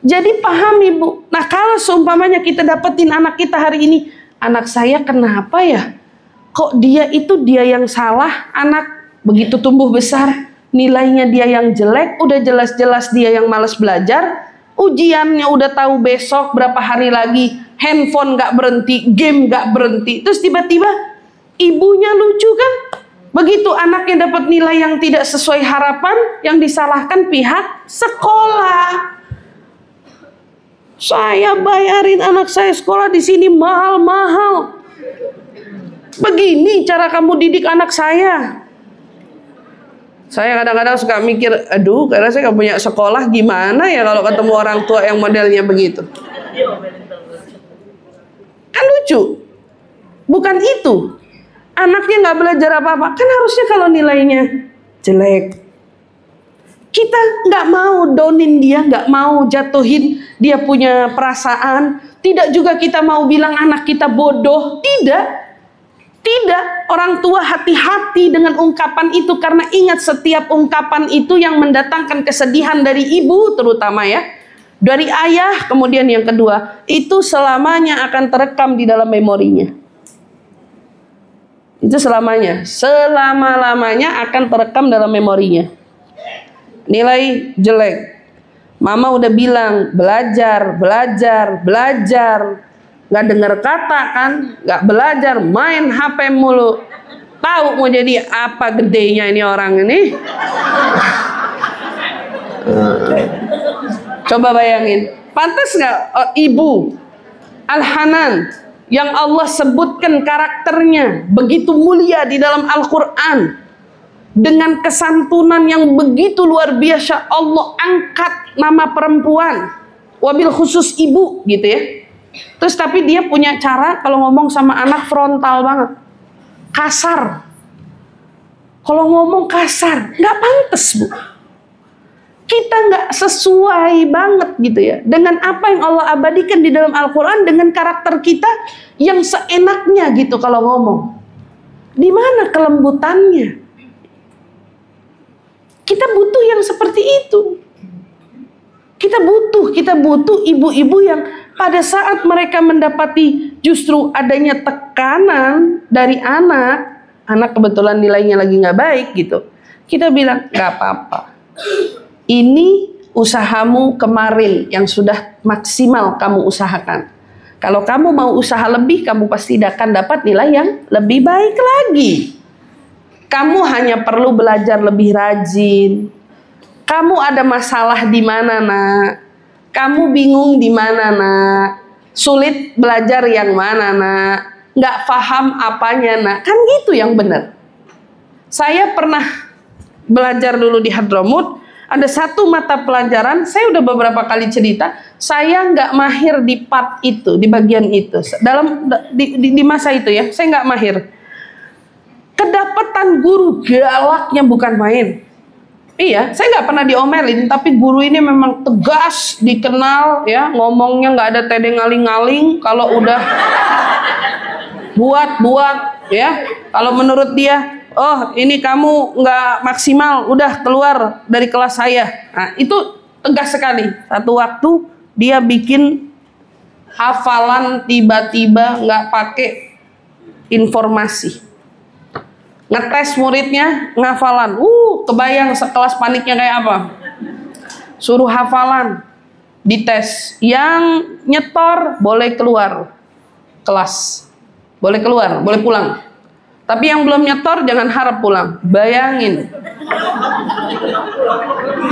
Jadi paham ibu. Nah kalau seumpamanya kita dapetin anak kita hari ini, anak saya kenapa ya? Kok dia yang salah, anak begitu tumbuh besar, nilainya dia yang jelek, udah jelas-jelas dia yang malas belajar, ujiannya udah tahu besok berapa hari lagi, handphone gak berhenti, game gak berhenti, terus tiba-tiba ibunya lucu kan? Begitu anaknya dapat nilai yang tidak sesuai harapan, yang disalahkan pihak sekolah. Saya bayarin anak saya sekolah di sini mahal-mahal. Begini cara kamu didik anak saya. Saya kadang-kadang suka mikir, aduh, karena saya nggak punya sekolah, gimana ya kalau ketemu orang tua yang modelnya begitu. Kan lucu. Bukan itu. Anaknya nggak belajar apa-apa, kan harusnya kalau nilainya jelek, kita nggak mau downin dia, nggak mau jatuhin dia punya perasaan. Tidak juga kita mau bilang anak kita bodoh, tidak. Orang tua hati-hati dengan ungkapan itu, karena ingat setiap ungkapan itu yang mendatangkan kesedihan dari ibu terutama ya, dari ayah, kemudian yang kedua itu selamanya akan terekam di dalam memorinya. Itu selama-lamanya akan terekam dalam memorinya. Nilai jelek, mama udah bilang belajar, nggak dengar kata kan, nggak belajar, main HP mulu. Tahu mau jadi apa gedenya ini orang ini? Coba bayangin, pantas nggak ibu Al-Hanan yang Allah sebutkan karakternya begitu mulia di dalam Al-Quran, dengan kesantunan yang begitu luar biasa, Allah angkat nama perempuan, wabil khusus ibu gitu ya. Terus tapi dia punya cara kalau ngomong sama anak frontal banget, kasar. Kalau ngomong kasar, nggak pantas, Bu. Kita nggak sesuai banget gitu ya dengan apa yang Allah abadikan di dalam Al-Quran, dengan karakter kita yang seenaknya gitu kalau ngomong. Di mana kelembutannya? Kita butuh yang seperti itu. Kita butuh ibu-ibu yang pada saat mereka mendapati justru adanya tekanan dari anak kebetulan nilainya lagi nggak baik gitu, kita bilang nggak apa-apa. Ini usahamu kemarin yang sudah maksimal kamu usahakan. Kalau kamu mau usaha lebih, kamu pasti akan dapat nilai yang lebih baik lagi. Kamu hanya perlu belajar lebih rajin. Kamu ada masalah di mana, Nak? Kamu bingung di mana, Nak? Sulit belajar yang mana, Nak? Nggak paham apanya, Nak? Kan gitu yang benar. Saya pernah belajar dulu di Hadramut. Ada satu mata pelajaran, saya udah beberapa kali cerita, saya nggak mahir di part itu, di bagian itu. Di masa itu ya, saya nggak mahir. Kedapatan guru galaknya bukan main. Iya, saya nggak pernah diomelin, tapi guru ini memang tegas, dikenal ya, ngomongnya nggak ada tedeng ngaling-ngaling. Kalau udah buat ya, kalau menurut dia, oh ini kamu nggak maksimal, udah keluar dari kelas saya. Nah, itu tegas sekali. Satu waktu dia bikin hafalan tiba-tiba nggak pakai informasi. Ngetes muridnya ngafalan. Kebayang sekelas paniknya kayak apa? Suruh hafalan, dites. Yang nyetor boleh keluar kelas. Boleh keluar, boleh pulang. Tapi yang belum nyetor jangan harap pulang. Bayangin.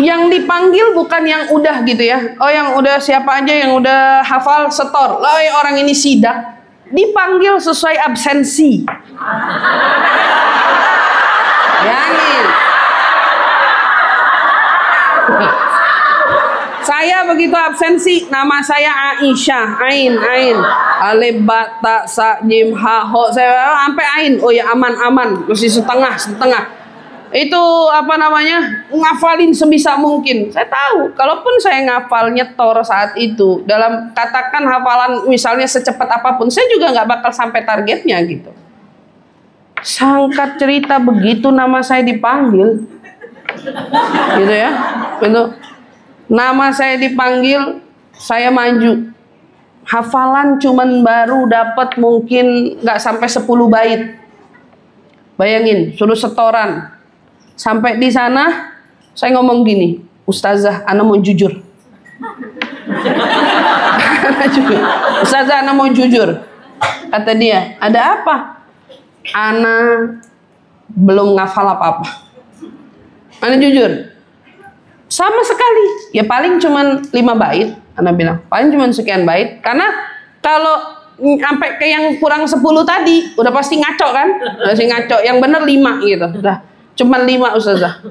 Yang dipanggil bukan yang udah gitu ya. Oh yang udah siapa aja yang udah hafal setor. Lah orang ini sidak. Dipanggil sesuai absensi. Bayangin. Saya begitu absensi, nama saya Aisyah, Ain, alif ba ta sa jim ha ho, saya sampai Ain. Oh ya aman, masih setengah. Itu apa namanya, ngafalin sebisa mungkin. Saya tahu, kalaupun saya ngafal nyetor saat itu, dalam katakan hafalan misalnya secepat apapun, saya juga nggak bakal sampai targetnya gitu. Sangkat cerita begitu nama saya dipanggil, gitu ya, betul. Nama saya dipanggil, saya maju. Hafalan cuman baru dapat mungkin nggak sampai 10 bait. Bayangin, suruh setoran. Sampai di sana, saya ngomong gini, Ustazah, ana mau jujur. Ustazah, ana mau jujur. Kata dia, ada apa? Ana belum ngafal apa-apa. Ana jujur. Sama sekali, ya paling cuman 5 bait, Ana bilang, paling cuman sekian bait, karena kalau sampai ke yang kurang 10 tadi, udah pasti ngaco kan, pasti ngaco, yang bener 5 gitu, udah, cuman 5 Ustazah.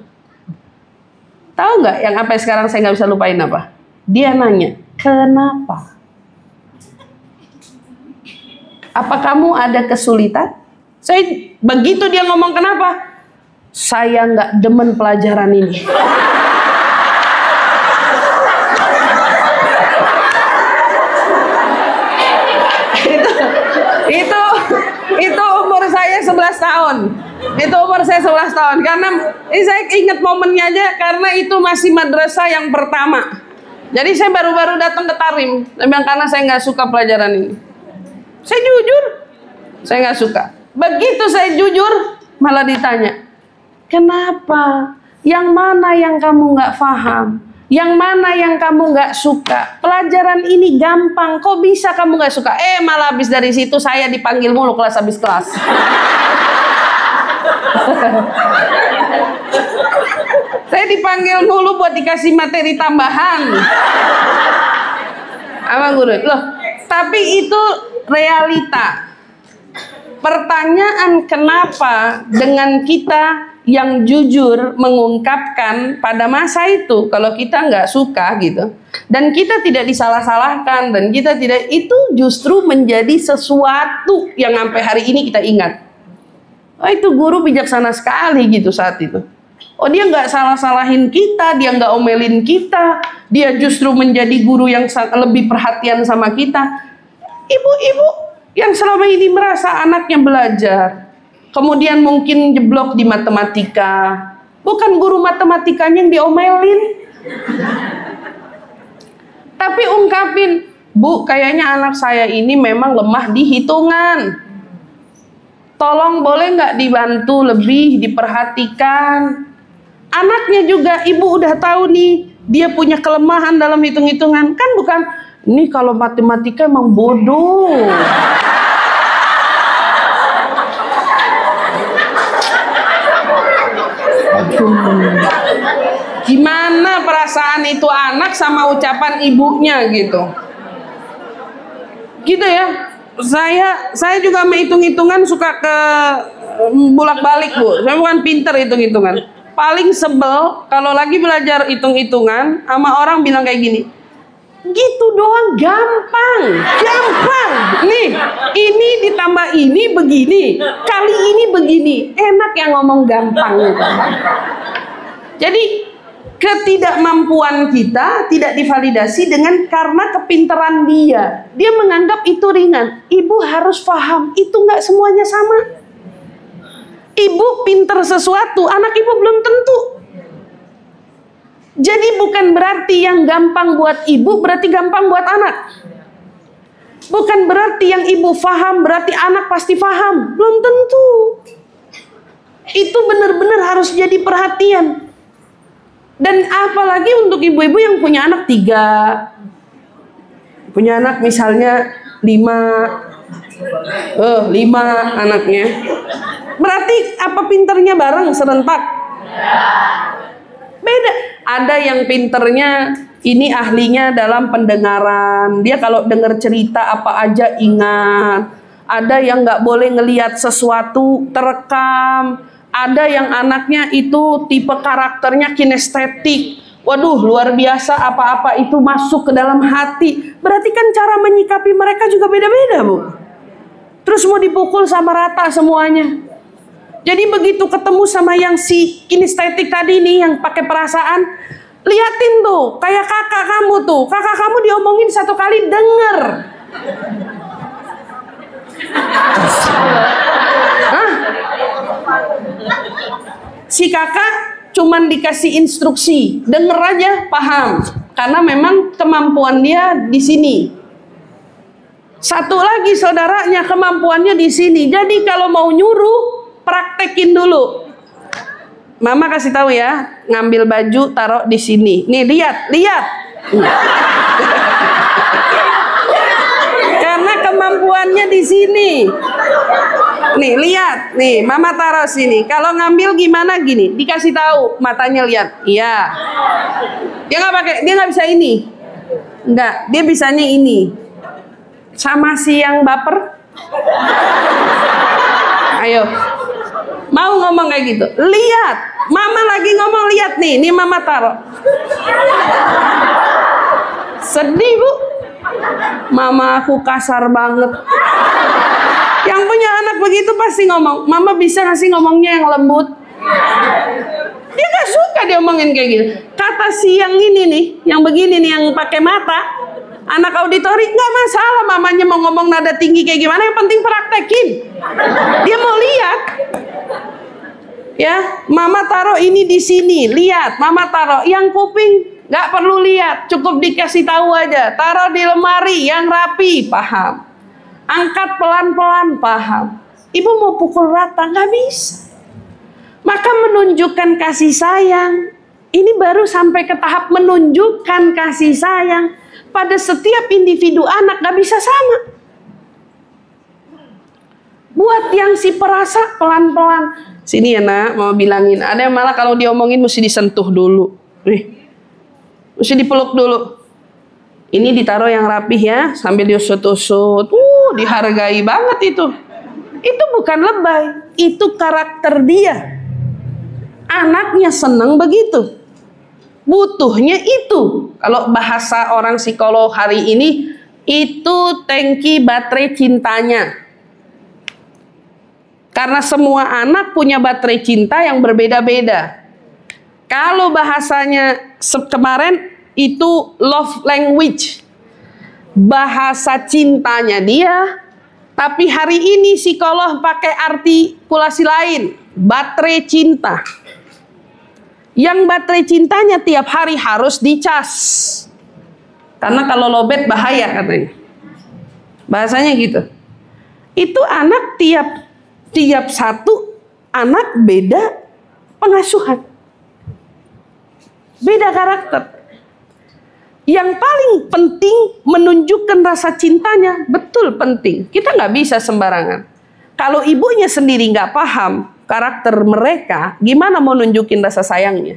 Tahu nggak yang sampai sekarang saya nggak bisa lupain apa? Dia nanya, kenapa? Apa kamu ada kesulitan? Saya begitu dia ngomong kenapa? Saya nggak demen pelajaran ini. Itu umur saya 11 tahun. Itu umur saya 11 tahun. Karena saya ingat momennya aja, karena itu masih madrasah yang pertama. Jadi saya baru-baru datang ke Tarim. Karena saya nggak suka pelajaran ini. Saya jujur, saya nggak suka. Begitu saya jujur, malah ditanya, kenapa? Yang mana yang kamu nggak paham? Yang mana yang kamu nggak suka? Pelajaran ini gampang, kok bisa kamu nggak suka? Malah habis dari situ saya dipanggil mulu kelas habis kelas. Saya dipanggil mulu buat dikasih materi tambahan. Apa guru? Loh, tapi itu realita. Pertanyaan kenapa dengan kita yang jujur mengungkapkan pada masa itu kalau kita nggak suka gitu, dan kita tidak disalah-salahkan, dan kita tidak, itu justru menjadi sesuatu yang sampai hari ini kita ingat. Oh, itu guru bijaksana sekali gitu saat itu. Oh, dia nggak salah-salahin kita, dia nggak omelin kita, dia justru menjadi guru yang lebih perhatian sama kita. Ibu-ibu yang selama ini merasa anaknya belajar, kemudian mungkin jeblok di matematika, bukan guru matematikanya yang diomelin, tapi ungkapin, Bu, kayaknya anak saya ini memang lemah di hitungan. Tolong boleh nggak dibantu lebih, diperhatikan. Anaknya juga, ibu udah tahu nih, dia punya kelemahan dalam hitung-hitungan. Kan bukan, ini kalau matematika emang bodoh. Gimana perasaan itu anak sama ucapan ibunya gitu? Gitu ya. Saya juga menghitung-hitungan suka ke bolak-balik, Bu. Saya bukan pinter hitung-hitungan. Paling sebel kalau lagi belajar hitung-hitungan sama orang bilang kayak gini. Gitu doang gampang. Nih, ini ditambah ini begini, kali ini begini. Enak yang ngomong gampang gitu. Jadi ketidakmampuan kita tidak divalidasi dengan karena kepintaran dia. Dia menganggap itu ringan. Ibu harus paham, itu nggak semuanya sama. Ibu pinter sesuatu, anak ibu belum tentu. Jadi bukan berarti yang gampang buat ibu berarti gampang buat anak. Bukan berarti yang ibu paham berarti anak pasti paham. Belum tentu. Itu benar-benar harus jadi perhatian. Dan apalagi untuk ibu-ibu yang punya anak 3, punya anak misalnya 5 anaknya, berarti apa pinternya bareng serentak? Beda. Ada yang pinternya ini ahlinya dalam pendengaran, dia kalau dengar cerita apa aja ingat. Ada yang nggak boleh ngelihat sesuatu terekam. Ada yang anaknya itu tipe karakternya kinestetik. Waduh, luar biasa, apa-apa itu masuk ke dalam hati. Berarti kan cara menyikapi mereka juga beda-beda, Bu. Terus mau dipukul sama rata semuanya. Jadi begitu ketemu sama yang si kinestetik tadi nih, yang pakai perasaan, liatin tuh, kayak kakak kamu tuh. Kakak kamu diomongin 1 kali denger. Hah? Si kakak cuman dikasih instruksi, denger aja, paham. Karena memang kemampuan dia di sini. Satu lagi saudaranya kemampuannya di sini. Jadi kalau mau nyuruh, praktekin dulu. Mama kasih tahu ya, ngambil baju taruh di sini. Nih lihat. Karena kemampuannya di sini. Nih lihat, nih Mama taruh sini. Kalau ngambil gimana gini? Dikasih tahu, matanya lihat. Iya. Dia nggak bisa ini. Enggak, dia bisanya ini. Sama si yang baper. Ayo. Mau ngomong kayak gitu. Lihat, Mama lagi ngomong, lihat nih. Nih Mama taruh. Sedih, Bu. Mama aku kasar banget. Yang punya anak begitu pasti ngomong, Mama bisa nggak sih ngomongnya yang lembut? Dia gak suka diomongin kayak gitu. Kata si yang ini nih, yang begini nih, yang pakai mata, anak auditori, nggak masalah mamanya mau ngomong nada tinggi kayak gimana, yang penting praktekin. Dia mau lihat. Ya, Mama taruh ini di sini, lihat. Mama taruh yang kuping nggak perlu lihat, cukup dikasih tahu aja. Taruh di lemari yang rapi, paham. Angkat pelan-pelan, paham. Ibu mau pukul rata, nggak bisa. Maka menunjukkan kasih sayang, ini baru sampai ke tahap menunjukkan kasih sayang. Pada setiap individu anak nggak bisa sama. Buat yang si perasa pelan-pelan. Sini ya nak, mau bilangin. Ada yang malah kalau diomongin mesti disentuh dulu. Nih, mesti dipeluk dulu. Ini ditaruh yang rapih ya, sambil diusut-usut. Dihargai banget itu. Itu bukan lebay, itu karakter dia. Anaknya senang begitu. Butuhnya itu. Kalau bahasa orang psikolog hari ini, itu tangki baterai cintanya. Karena semua anak punya baterai cinta yang berbeda-beda. Kalau bahasanya kemarin itu love language. Bahasa cintanya dia. Tapi hari ini psikolog pakai artikulasi lain. Baterai cinta. Yang baterai cintanya tiap hari harus dicas. Karena kalau lowbat bahaya katanya. Bahasanya gitu. Itu anak tiap satu anak beda pengasuhan. Beda karakter. Yang paling penting menunjukkan rasa cintanya, betul penting. Kita nggak bisa sembarangan. Kalau ibunya sendiri nggak paham karakter mereka, gimana mau nunjukin rasa sayangnya?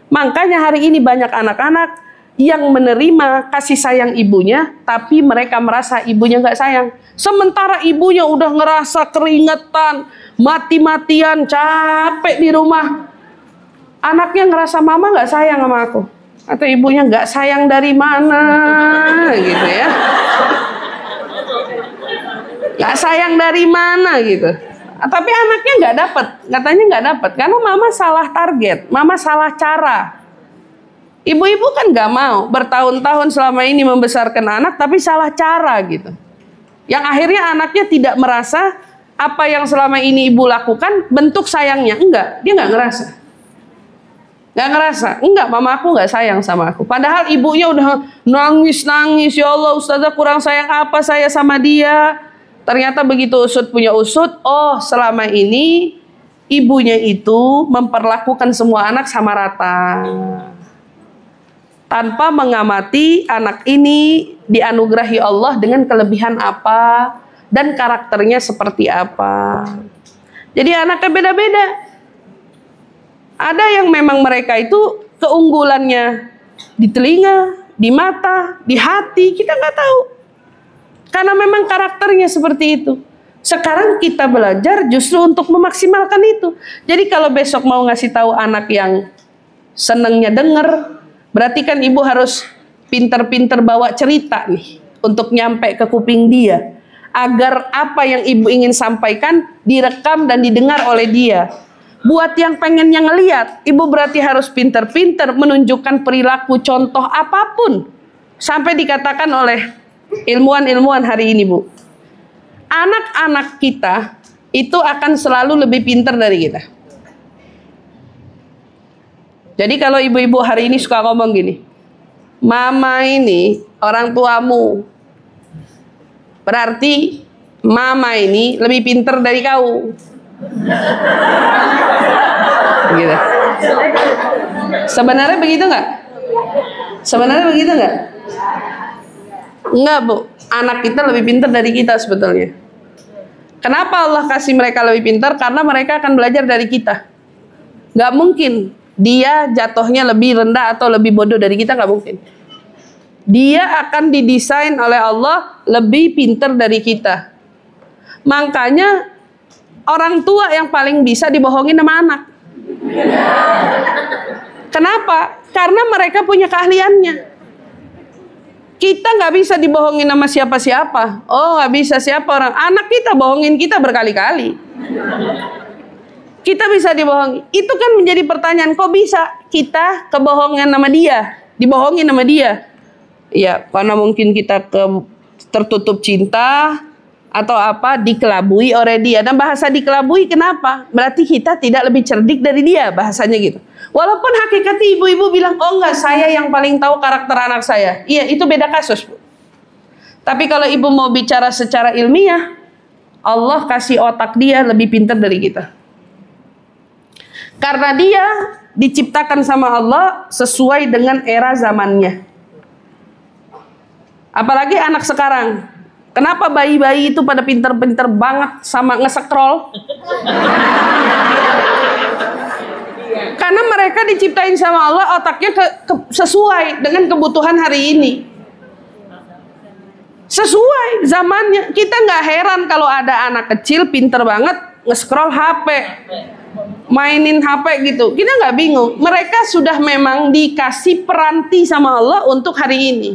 Makanya hari ini banyak anak-anak yang menerima kasih sayang ibunya, tapi mereka merasa ibunya nggak sayang. Sementara ibunya udah ngerasa keringetan, mati-matian, capek di rumah. Anaknya ngerasa mama nggak sayang sama aku. Atau ibunya nggak sayang dari mana gitu ya. Nggak sayang dari mana gitu. Tapi anaknya nggak dapat, katanya nggak dapat karena mama salah target, mama salah cara. Ibu-ibu kan nggak mau bertahun-tahun selama ini membesarkan anak tapi salah cara gitu. Yang akhirnya anaknya tidak merasa apa yang selama ini ibu lakukan bentuk sayangnya. Enggak, dia nggak ngerasa. Nggak ngerasa, enggak, mama aku nggak sayang sama aku. Padahal ibunya udah nangis-nangis, ya Allah ustazah kurang sayang apa saya sama dia. Ternyata begitu usut punya usut, oh selama ini ibunya itu memperlakukan semua anak sama rata. Tanpa mengamati anak ini dianugerahi Allah dengan kelebihan apa dan karakternya seperti apa. Jadi anaknya beda-beda. Ada yang memang mereka itu keunggulannya di telinga, di mata, di hati, kita nggak tahu. Karena memang karakternya seperti itu. Sekarang kita belajar justru untuk memaksimalkan itu. Jadi kalau besok mau ngasih tahu anak yang senengnya denger, berarti kan ibu harus pinter-pinter bawa cerita nih untuk nyampe ke kuping dia. Agar apa yang ibu ingin sampaikan direkam dan didengar oleh dia. Buat yang pengennya ngeliat, ibu berarti harus pinter-pinter menunjukkan perilaku contoh apapun. Sampai dikatakan oleh ilmuwan-ilmuwan hari ini, Bu. Anak-anak kita itu akan selalu lebih pinter dari kita. Jadi kalau ibu-ibu hari ini suka ngomong gini, mama ini orang tuamu, berarti mama ini lebih pinter dari kau. Gitu. Sebenarnya begitu nggak? Sebenarnya begitu nggak? Enggak, Bu. Anak kita lebih pintar dari kita sebetulnya. Kenapa Allah kasih mereka lebih pintar? Karena mereka akan belajar dari kita. Nggak mungkin dia jatuhnya lebih rendah atau lebih bodoh dari kita, nggak mungkin. Dia akan didesain oleh Allah lebih pintar dari kita. Makanya orang tua yang paling bisa dibohongin sama anak. Kenapa? Karena mereka punya keahliannya. Kita nggak bisa dibohongin sama siapa-siapa. Oh, nggak bisa, siapa orang? Anak kita bohongin kita berkali-kali. Kita bisa dibohongi. Itu kan menjadi pertanyaan, kok bisa kita kebohongan sama dia, dibohongin sama dia? Ya, karena mungkin kita tertutup cinta atau apa, dikelabui oleh dia. Dan bahasa dikelabui kenapa? Berarti kita tidak lebih cerdik dari dia, bahasanya gitu. Walaupun hakikatnya ibu-ibu bilang, oh enggak, saya yang paling tahu karakter anak saya. Iya, itu beda kasus, Bu. Tapi kalau ibu mau bicara secara ilmiah, Allah kasih otak dia lebih pintar dari kita. Karena dia diciptakan sama Allah sesuai dengan era zamannya. Apalagi anak sekarang. Kenapa bayi-bayi itu pada pinter-pinter banget sama nge-scroll? Karena mereka diciptain sama Allah otaknya sesuai dengan kebutuhan hari ini. Sesuai zamannya. Kita nggak heran kalau ada anak kecil pinter banget nge-scroll HP. mainin HP gitu. Kita nggak bingung. Mereka sudah memang dikasih peranti sama Allah untuk hari ini.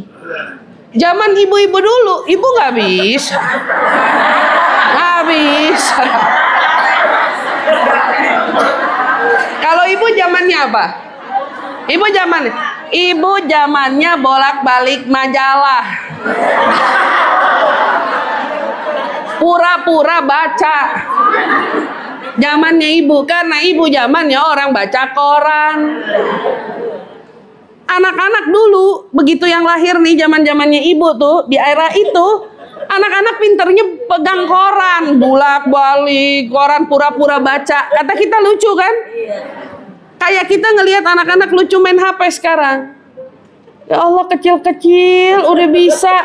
Zaman ibu-ibu dulu, ibu nggak bisa. Nggak bisa. Kalau ibu zamannya apa? Ibu zamannya bolak-balik majalah. Pura-pura baca. Zamannya ibu, karena ibu zamannya orang baca koran. Anak-anak dulu, begitu yang lahir nih zaman-zamannya ibu tuh, di era itu, anak-anak pinternya pegang koran, bolak-balik, koran pura-pura baca. Kata kita lucu kan? Kayak kita ngelihat anak-anak lucu main HP sekarang. Ya Allah, kecil-kecil udah bisa.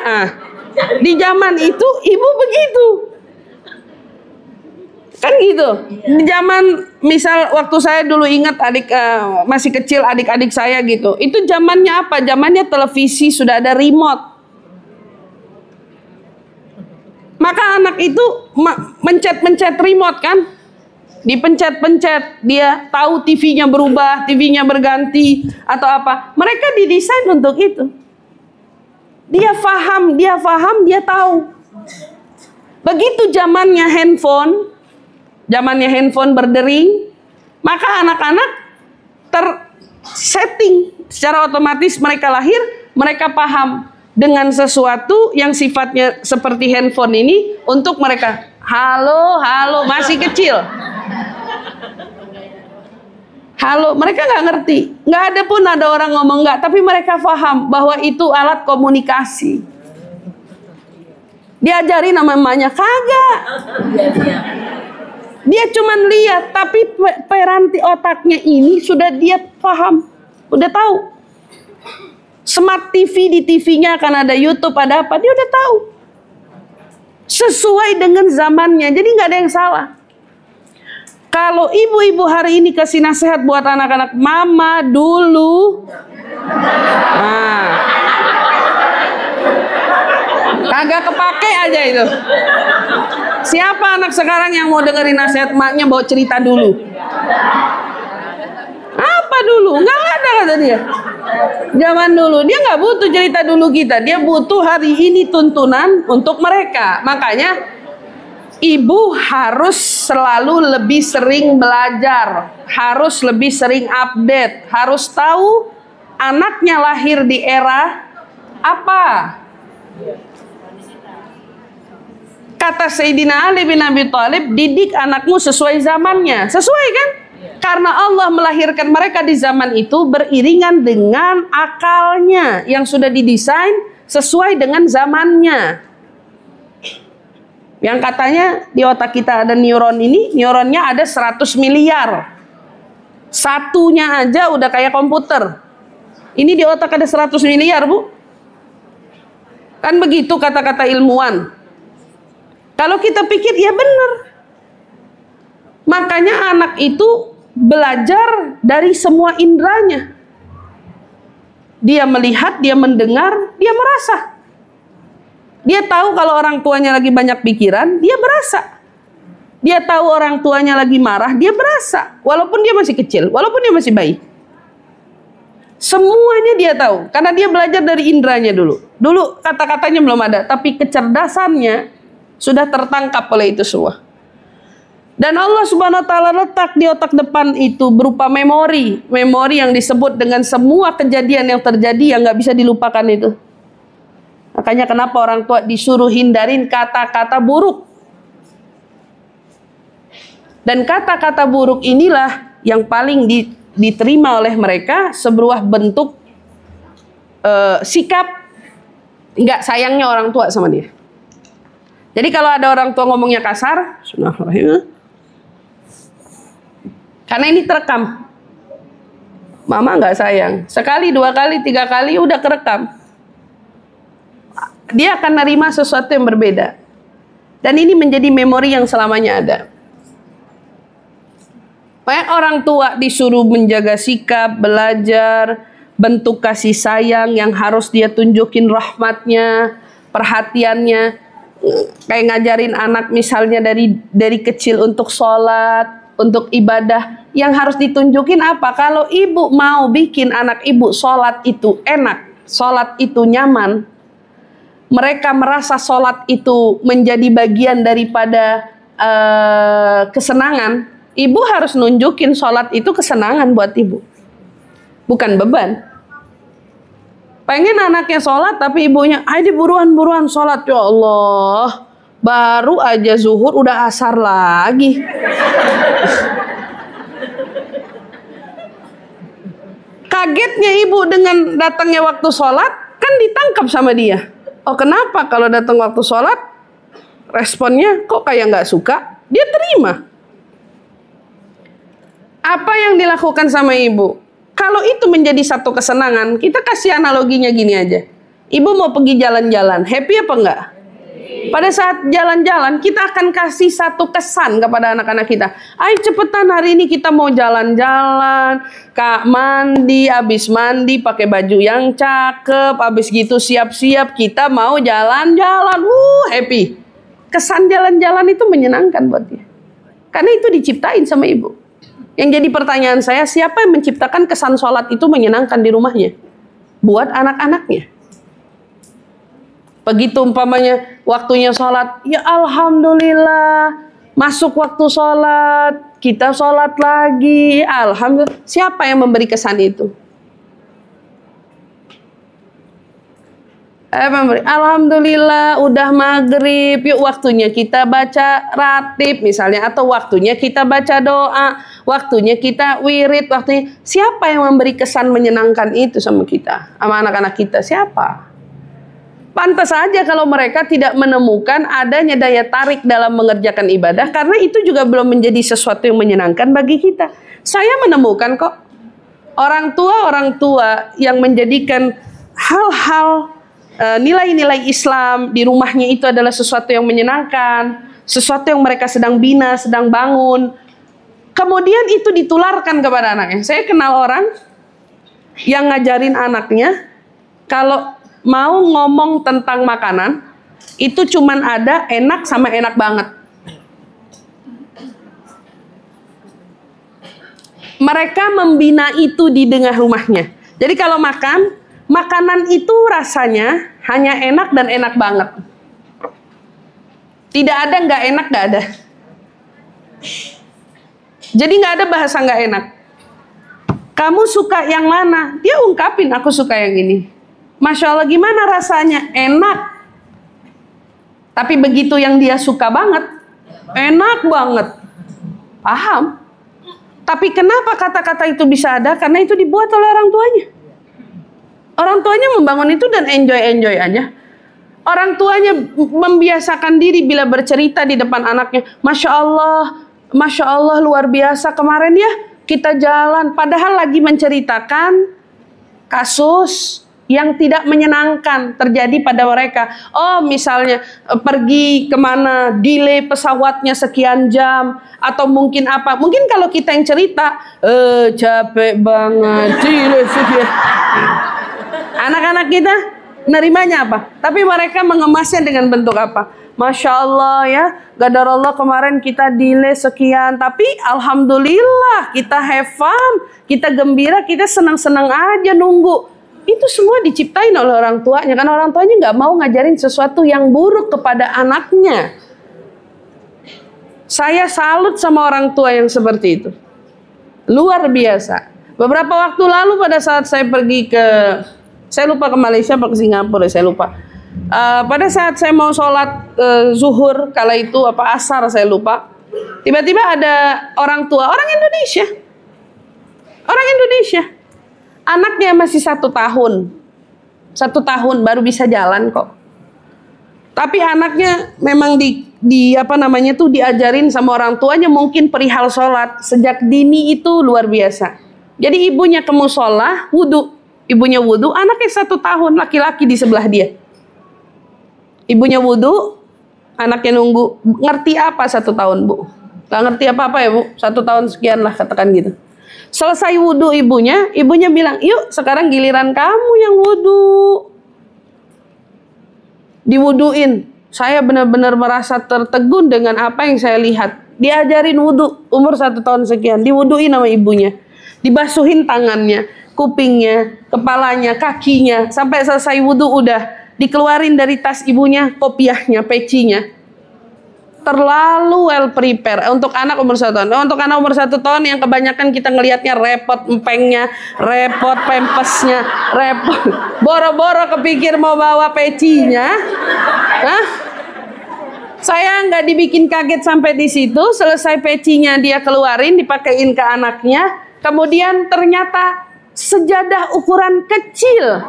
Di zaman itu ibu begitu. Kan gitu. Di zaman misal waktu saya dulu ingat masih kecil adik-adik saya gitu. Itu zamannya apa? Zamannya televisi sudah ada remote. Maka anak itu mencet-mencet remote kan? Dipencet-pencet, dia tahu TV-nya berubah, TV-nya berganti atau apa. Mereka didesain untuk itu. Dia paham, dia tahu. Begitu zamannya handphone berdering, maka anak-anak tersetting secara otomatis mereka lahir, mereka paham dengan sesuatu yang sifatnya seperti handphone ini untuk mereka. Halo, masih kecil. Halo, mereka nggak ngerti. Nggak ada pun ada orang ngomong nggak, tapi mereka paham bahwa itu alat komunikasi. Diajari nama emaknya kagak. Dia cuman lihat, tapi peranti otaknya ini sudah dia paham, udah tahu. Smart TV, di TV-nya akan ada YouTube, ada apa, dia udah tahu. Sesuai dengan zamannya, jadi nggak ada yang salah. Kalau ibu-ibu hari ini kasih nasihat buat anak-anak, mama dulu, kagak kepake aja itu. Siapa anak sekarang yang mau dengerin nasihat emaknya bawa cerita dulu? Apa dulu? Nggak ada kata dia. Zaman dulu dia nggak butuh cerita dulu kita, dia butuh hari ini tuntunan untuk mereka. Makanya ibu harus selalu lebih sering belajar, harus lebih sering update, harus tahu anaknya lahir di era apa. Kata Sayyidina Ali bin Abi Thalib, didik anakmu sesuai zamannya. Sesuai kan? Karena Allah melahirkan mereka di zaman itu beriringan dengan akalnya yang sudah didesain sesuai dengan zamannya. Yang katanya di otak kita ada neuron ini, neuronnya ada 100 miliar. Satunya aja udah kayak komputer. Ini di otak ada 100 miliar, Bu. Kan begitu kata-kata ilmuwan. Kalau kita pikir, ya benar. Makanya anak itu belajar dari semua indranya. Dia melihat, dia mendengar, dia merasa. Dia tahu kalau orang tuanya lagi banyak pikiran, dia berasa. Dia tahu orang tuanya lagi marah, dia berasa. Walaupun dia masih kecil, walaupun dia masih bayi. Semuanya dia tahu, karena dia belajar dari indranya dulu. Dulu kata-katanya belum ada, tapi kecerdasannya sudah tertangkap oleh itu semua. Dan Allah Subhanahu wa taala letak di otak depan itu berupa memori. Memori yang disebut dengan semua kejadian yang terjadi yang nggak bisa dilupakan itu. Makanya kenapa orang tua disuruh hindarin kata-kata buruk. Dan kata-kata buruk inilah yang paling diterima oleh mereka sebuah bentuk sikap nggak sayangnya orang tua sama dia. Jadi kalau ada orang tua ngomongnya kasar, karena ini terekam. Mama nggak sayang. Sekali, 2 kali, 3 kali udah kerekam. Dia akan nerima sesuatu yang berbeda. Dan ini menjadi memori yang selamanya ada. Banyak orang tua disuruh menjaga sikap, belajar, bentuk kasih sayang yang harus dia tunjukin rahmatnya, perhatiannya. Kayak ngajarin anak misalnya dari kecil untuk sholat, untuk ibadah. Yang harus ditunjukin apa? Kalau ibu mau bikin anak ibu sholat itu enak, sholat itu nyaman, mereka merasa sholat itu menjadi bagian daripada kesenangan, ibu harus nunjukin sholat itu kesenangan buat ibu, bukan beban. Pengen anaknya sholat tapi ibunya, ayo buruan-buruan sholat. Ya Allah, baru aja zuhur udah asar lagi. Kagetnya ibu dengan datangnya waktu sholat, kan ditangkap sama dia. Oh kenapa kalau datang waktu sholat, responnya kok kayak nggak suka? Dia terima. Apa yang dilakukan sama ibu? Kalau itu menjadi satu kesenangan, kita kasih analoginya gini aja. Ibu mau pergi jalan-jalan, happy apa enggak? Pada saat jalan-jalan, kita akan kasih satu kesan kepada anak-anak kita. Ayo cepetan, hari ini kita mau jalan-jalan. Kak mandi, habis mandi pakai baju yang cakep, habis gitu siap-siap kita mau jalan-jalan. Happy. Kesan jalan-jalan itu menyenangkan buat dia. Karena itu diciptain sama ibu. Yang jadi pertanyaan saya, siapa yang menciptakan kesan sholat itu menyenangkan di rumahnya? Buat anak-anaknya. Begitu umpamanya waktunya sholat, ya alhamdulillah, masuk waktu sholat, kita sholat lagi, alhamdulillah. Siapa yang memberi kesan itu? Alhamdulillah, udah maghrib, yuk waktunya kita baca ratib misalnya, atau waktunya kita baca doa, waktunya kita wirid, waktunya. Siapa yang memberi kesan menyenangkan itu sama kita, sama anak-anak kita? Siapa? Pantas saja kalau mereka tidak menemukan adanya daya tarik dalam mengerjakan ibadah, karena itu juga belum menjadi sesuatu yang menyenangkan bagi kita. Saya menemukan kok orang tua yang menjadikan hal-hal nilai-nilai Islam di rumahnya itu adalah sesuatu yang menyenangkan, sesuatu yang mereka sedang bina, sedang bangun. Kemudian itu ditularkan kepada anaknya. Saya kenal orang yang ngajarin anaknya kalau mau ngomong tentang makanan, itu cuman ada enak sama enak banget. Mereka membina itu di tengah rumahnya. Jadi kalau makan, makanan itu rasanya hanya enak dan enak banget. Tidak ada nggak enak, nggak ada. Jadi nggak ada bahasa nggak enak. Kamu suka yang mana? Dia ungkapin, aku suka yang ini. Masya Allah, gimana rasanya? Enak. Tapi begitu yang dia suka banget, enak banget. Paham? Tapi kenapa kata-kata itu bisa ada? Karena itu dibuat oleh orang tuanya. Orang tuanya membangun itu dan enjoy aja. Orang tuanya membiasakan diri bila bercerita di depan anaknya. Masya Allah luar biasa, kemarin ya kita jalan. Padahal lagi menceritakan kasus yang tidak menyenangkan terjadi pada mereka. Oh misalnya pergi kemana, delay pesawatnya sekian jam, atau mungkin apa. Mungkin kalau kita yang cerita, capek banget, delay sekian. Anak-anak kita nerimanya apa? Tapi mereka mengemasnya dengan bentuk apa? Masya Allah ya, qadarullah kemarin kita delay sekian, tapi alhamdulillah kita have fun, kita gembira, kita senang-senang aja nunggu. Itu semua diciptain oleh orang tuanya, karena orang tuanya nggak mau ngajarin sesuatu yang buruk kepada anaknya. Saya salut sama orang tua yang seperti itu, luar biasa. Beberapa waktu lalu pada saat saya pergi ke, saya lupa ke Malaysia atau ke Singapura, saya lupa. Pada saat saya mau sholat zuhur, kala itu apa asar saya lupa. Tiba-tiba ada orang tua, orang Indonesia, anaknya masih 1 tahun, 1 tahun baru bisa jalan kok. Tapi anaknya memang diajarin sama orang tuanya mungkin perihal sholat sejak dini itu luar biasa. Jadi ibunya ke musola, ibunya wudu, anaknya 1 tahun, laki-laki di sebelah dia. Ibunya wudu, anaknya nunggu. Ngerti apa 1 tahun, Bu? Gak ngerti apa-apa ya, Bu? 1 tahun sekian lah, katakan gitu. Selesai wudu ibunya bilang, yuk sekarang giliran kamu yang wudu. Diwuduin. Saya benar-benar merasa tertegun dengan apa yang saya lihat. diajarin wudhu umur 1 tahun sekian, diwuduin sama ibunya, dibasuhin tangannya, kupingnya, kepalanya, kakinya, sampai selesai wudhu udah dikeluarin dari tas ibunya kopiahnya, pecinya. Terlalu well prepare untuk anak umur 1 tahun. Untuk anak umur 1 tahun yang kebanyakan kita ngelihatnya repot empengnya, repot pempesnya, repot boro-boro kepikir mau bawa pecinya. Hah? Saya nggak dibikin kaget sampai di situ. Selesai pecinya dia keluarin, dipakein ke anaknya. Kemudian ternyata sejadah ukuran kecil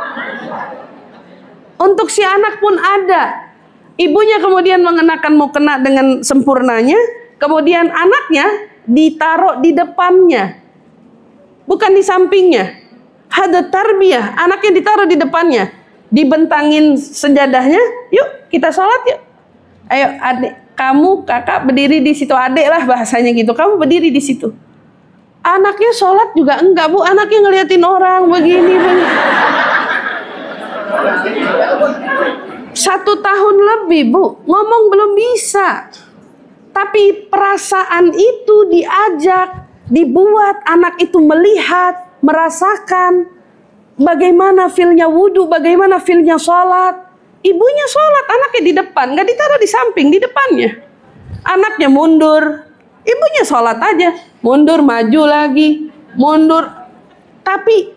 untuk si anak pun ada. Ibunya kemudian mengenakan mukena dengan sempurnanya. Kemudian anaknya ditaruh di depannya, bukan di sampingnya. Hada tarbiyah, anaknya ditaruh di depannya, dibentangin sejadahnya. Yuk kita sholat yuk. Ayo adik, kamu kakak berdiri di situ, adik lah bahasanya gitu. Kamu berdiri di situ. Anaknya sholat juga enggak, Bu. Anaknya ngeliatin orang begini. 1 tahun lebih, Bu. Ngomong belum bisa. Tapi perasaan itu diajak, dibuat anak itu melihat, merasakan bagaimana feel-nya wudhu, bagaimana feel-nya sholat. Ibunya sholat, anaknya di depan, nggak ditaruh di samping, di depannya. Anaknya mundur, ibunya sholat aja, mundur, maju lagi, mundur. Tapi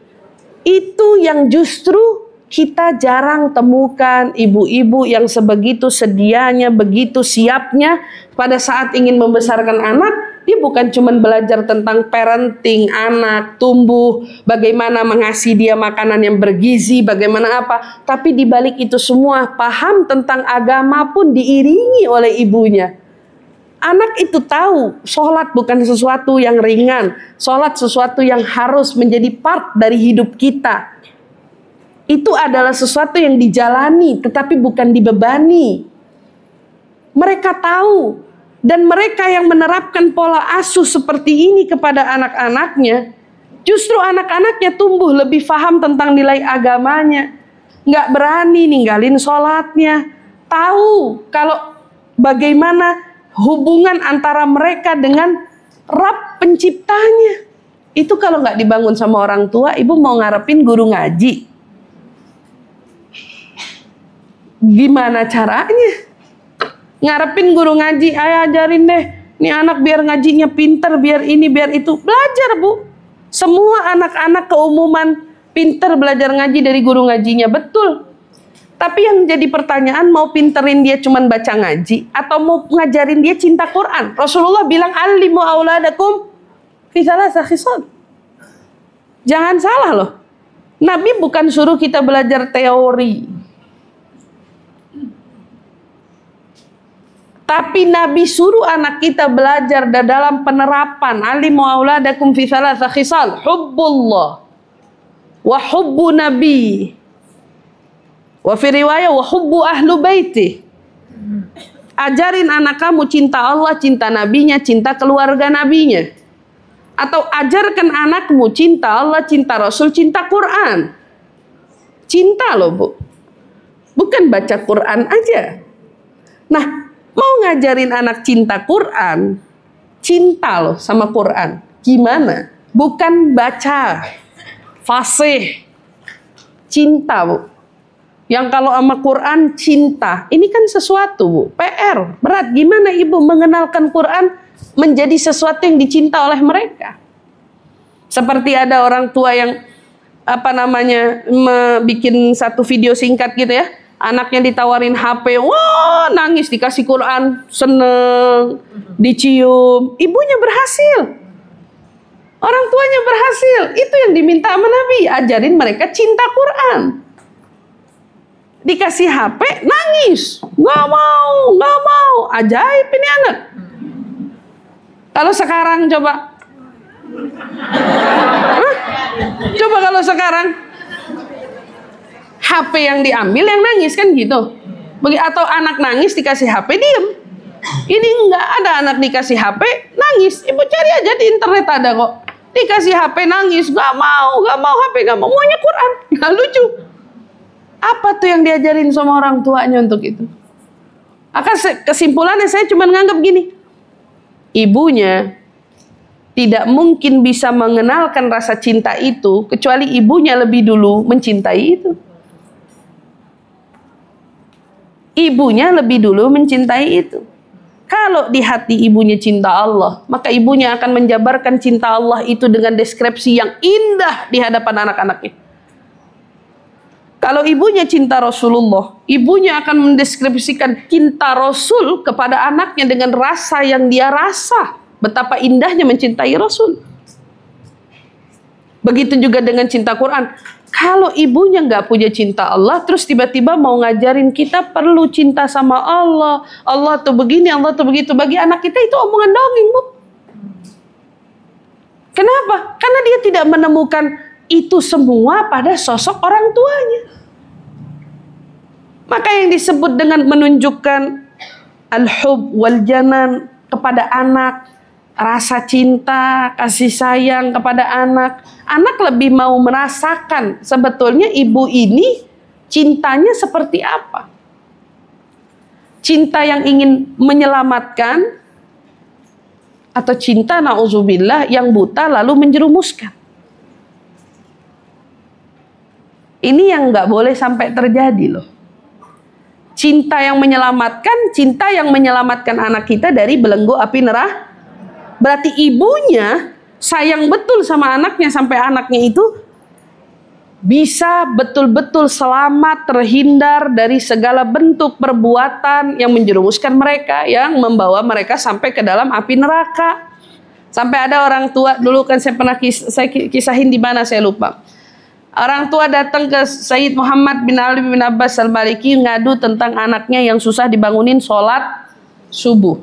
itu yang justru kita jarang temukan, ibu-ibu yang sebegitu sedianya, begitu siapnya pada saat ingin membesarkan anak. Dia bukan cuma belajar tentang parenting anak, tumbuh, bagaimana mengasihi dia makanan yang bergizi, bagaimana apa. Tapi di balik itu semua, paham tentang agama pun diiringi oleh ibunya. Anak itu tahu, sholat bukan sesuatu yang ringan. Sholat sesuatu yang harus menjadi part dari hidup kita. Itu adalah sesuatu yang dijalani, tetapi bukan dibebani. Mereka tahu. Dan mereka yang menerapkan pola asuh seperti ini kepada anak-anaknya, justru anak-anaknya tumbuh lebih paham tentang nilai agamanya. Nggak berani ninggalin sholatnya. Tahu kalau bagaimana hubungan antara mereka dengan Rabb penciptanya. Itu kalau nggak dibangun sama orang tua, ibu mau ngarepin guru ngaji. Gimana caranya? Ngarepin guru ngaji, ayo ajarin deh, nih anak biar ngajinya pinter, biar ini, biar itu. Belajar, Bu. Semua anak-anak keumuman pinter belajar ngaji dari guru ngajinya, betul. Tapi yang jadi pertanyaan, mau pinterin dia cuman baca ngaji, atau mau ngajarin dia cinta Quran? Rasulullah bilang, alimu auladakum fi thalatha khisal. Jangan salah loh. Nabi bukan suruh kita belajar teori. Tapi Nabi suruh anak kita belajar dalam penerapan. Alimu auladakum fi thalatha khisal. Hubbullah wa hubbu nabi. Wa fi riwayah wa hubbu ahlu baiti. Ajarin anak kamu cinta Allah, cinta nabinya, cinta keluarga nabinya. Atau ajarkan anakmu cinta Allah, cinta Rasul, cinta Quran. Cinta loh, Bu. Bukan baca Quran aja. Nah, mau ngajarin anak cinta Quran, cinta loh sama Quran. Gimana? Bukan baca, fasih, cinta, Bu. Yang kalau sama Quran cinta, ini kan sesuatu, Bu. PR, berat. Gimana ibu mengenalkan Quran menjadi sesuatu yang dicinta oleh mereka? Seperti ada orang tua yang bikin satu video singkat gitu ya. Anaknya ditawarin HP, wah nangis, dikasih Quran, seneng, dicium. Ibunya berhasil, orang tuanya berhasil. Itu yang diminta sama Nabi, ajarin mereka cinta Quran. Dikasih HP, nangis, nggak mau, ajaib ini anak. Kalau sekarang coba, coba kalau sekarang HP yang diambil yang nangis kan gitu. Atau anak nangis dikasih HP diem. Ini enggak ada anak dikasih HP nangis. Ibu cari aja di internet ada kok. Dikasih HP nangis, gak mau HP, gak mau. Maunya Quran. Gak lucu. Apa tuh yang diajarin sama orang tuanya untuk itu? Kesimpulannya saya cuma nganggap gini. ibunya tidak mungkin bisa mengenalkan rasa cinta itu kecuali ibunya lebih dulu mencintai itu. Ibunya lebih dulu mencintai itu. Kalau di hati ibunya cinta Allah, maka ibunya akan menjabarkan cinta Allah itu dengan deskripsi yang indah di hadapan anak-anaknya. Kalau ibunya cinta Rasulullah, ibunya akan mendeskripsikan cinta Rasul kepada anaknya dengan rasa yang dia rasa. Betapa indahnya mencintai Rasul. Begitu juga dengan cinta Quran. Kalau ibunya nggak punya cinta Allah, terus tiba-tiba mau ngajarin kita perlu cinta sama Allah. Allah tuh begini, Allah tuh begitu. Bagi anak kita itu omongan dongeng, Bu. Kenapa? Karena dia tidak menemukan itu semua pada sosok orang tuanya. Maka yang disebut dengan menunjukkan al-hub wal janan kepada anak, rasa cinta, kasih sayang kepada anak. Anak lebih mau merasakan sebetulnya ibu ini cintanya seperti apa. Cinta yang ingin menyelamatkan atau cinta na'udzubillah yang buta lalu menjerumuskan. Ini yang nggak boleh sampai terjadi loh. Cinta yang menyelamatkan anak kita dari belenggu api neraka. Berarti ibunya sayang betul sama anaknya sampai anaknya itu bisa betul-betul selamat terhindar dari segala bentuk perbuatan yang menjerumuskan mereka, yang membawa mereka sampai ke dalam api neraka. Sampai ada orang tua, dulu kan saya pernah kisahin di mana saya lupa. Orang tua datang ke Sayyid Muhammad bin Ali bin Abbas al-Maliki ngadu tentang anaknya yang susah dibangunin sholat subuh.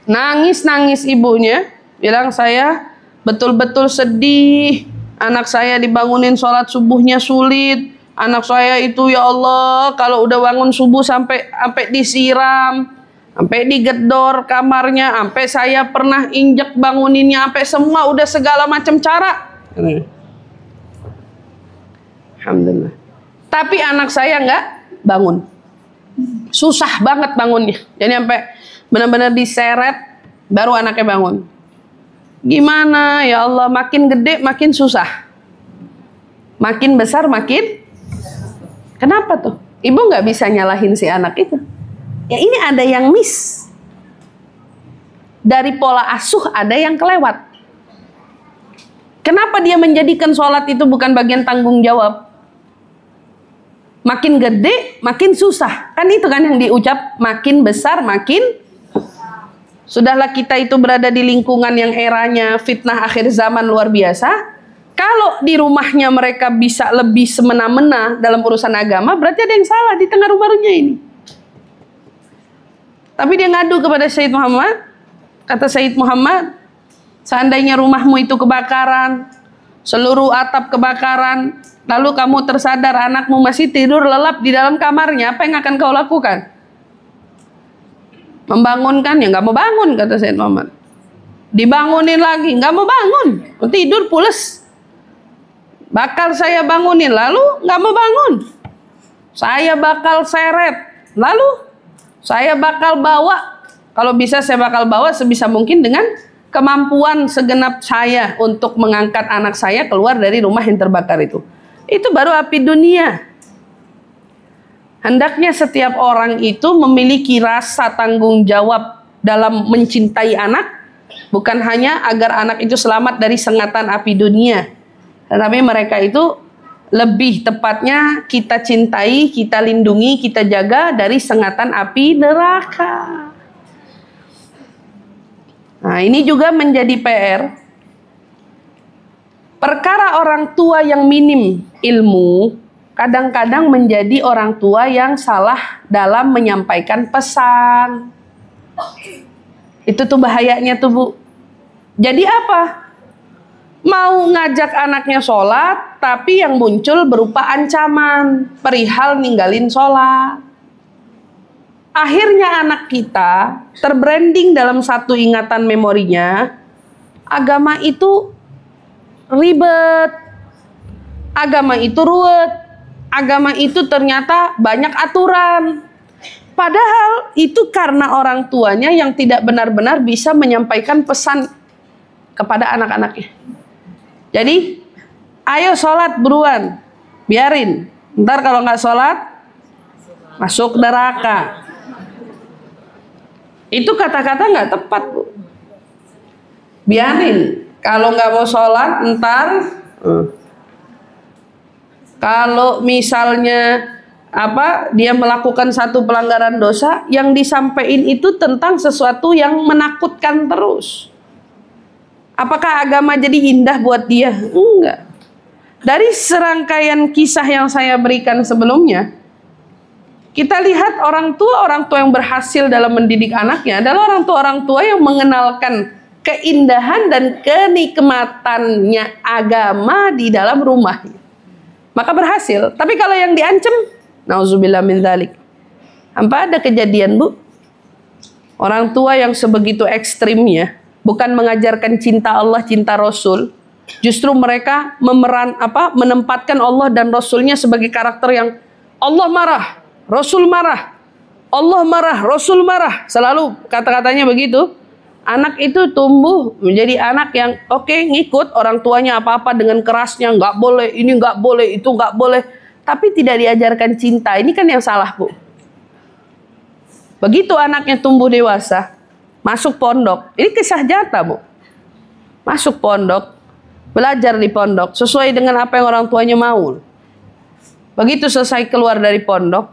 Nangis-nangis ibunya, bilang saya betul-betul sedih. Anak saya dibangunin sholat subuhnya sulit. Anak saya itu ya Allah, kalau udah bangun subuh sampai disiram, sampai digedor kamarnya, sampai saya pernah injek banguninnya, sampai semua udah segala macam cara. Alhamdulillah. Tapi anak saya nggak bangun. Susah banget bangunnya. Jadi sampai benar-benar diseret baru anaknya bangun. Gimana ya Allah, makin gede makin susah. Makin besar makin. Kenapa tuh? Ibu nggak bisa nyalahin si anak itu. Ya ini ada yang miss. Dari pola asuh ada yang kelewat. Kenapa dia menjadikan sholat itu bukan bagian tanggung jawab? Makin gede makin susah. Kan itu kan yang diucap, makin besar makin. Sudahlah kita itu berada di lingkungan yang eranya fitnah akhir zaman luar biasa. Kalau di rumahnya mereka bisa lebih semena-mena dalam urusan agama, berarti ada yang salah di tengah rumahnya ini. Tapi dia ngadu kepada Sayyid Muhammad. Kata Sayyid Muhammad, seandainya rumahmu itu kebakaran, seluruh atap kebakaran, lalu kamu tersadar anakmu masih tidur lelap di dalam kamarnya, apa yang akan kau lakukan? Membangunkan? Ya nggak mau bangun, kata Sayyid Muhammad. Dibangunin lagi, nggak mau bangun, tidur pules. Bakal saya bangunin, lalu nggak mau bangun. Saya bakal seret, lalu saya bakal bawa. Kalau bisa saya bakal bawa sebisa mungkin dengan kemampuan segenap saya untuk mengangkat anak saya keluar dari rumah yang terbakar itu. Itu baru api dunia. Hendaknya setiap orang itu memiliki rasa tanggung jawab dalam mencintai anak, bukan hanya agar anak itu selamat dari sengatan api dunia, tetapi mereka itu lebih tepatnya kita cintai, kita lindungi, kita jaga dari sengatan api neraka. Nah, ini juga menjadi PR. Perkara orang tua yang minim ilmu kadang-kadang menjadi orang tua yang salah dalam menyampaikan pesan. Itu tuh bahayanya tuh, Bu. Jadi apa? Mau ngajak anaknya sholat, tapi yang muncul berupa ancaman perihal ninggalin sholat. Akhirnya anak kita terbranding dalam satu ingatan memorinya, agama itu ribet, agama itu ruwet, agama itu ternyata banyak aturan. Padahal itu karena orang tuanya yang tidak benar-benar bisa menyampaikan pesan kepada anak-anaknya. Jadi, ayo sholat buruan, biarin. Ntar kalau nggak sholat, masuk neraka. Itu kata-kata nggak tepat, Bu. Biarin. Kalau nggak mau sholat, ntar. Kalau misalnya dia melakukan satu pelanggaran dosa, yang disampaikan itu tentang sesuatu yang menakutkan terus. Apakah agama jadi indah buat dia? Enggak. Dari serangkaian kisah yang saya berikan sebelumnya, kita lihat orang tua yang berhasil dalam mendidik anaknya adalah orang tua yang mengenalkan keindahan dan kenikmatannya agama di dalam rumahnya. Maka berhasil. Tapi kalau yang diancam, nauzubillah min dzalik. Apa ada kejadian, Bu? Orang tua yang sebegitu ekstrimnya, bukan mengajarkan cinta Allah, cinta Rasul, justru mereka menempatkan Allah dan Rasulnya sebagai karakter yang Allah marah, Rasul marah, Allah marah, Rasul marah. Selalu kata-katanya begitu. Anak itu tumbuh menjadi anak yang ngikut orang tuanya apa-apa dengan kerasnya, nggak boleh, ini nggak boleh, itu nggak boleh. Tapi tidak diajarkan cinta. Ini kan yang salah, Bu. Begitu anaknya tumbuh dewasa, masuk pondok. Ini kisah nyata, Bu. Masuk pondok, belajar di pondok sesuai dengan apa yang orang tuanya mau. Begitu selesai keluar dari pondok,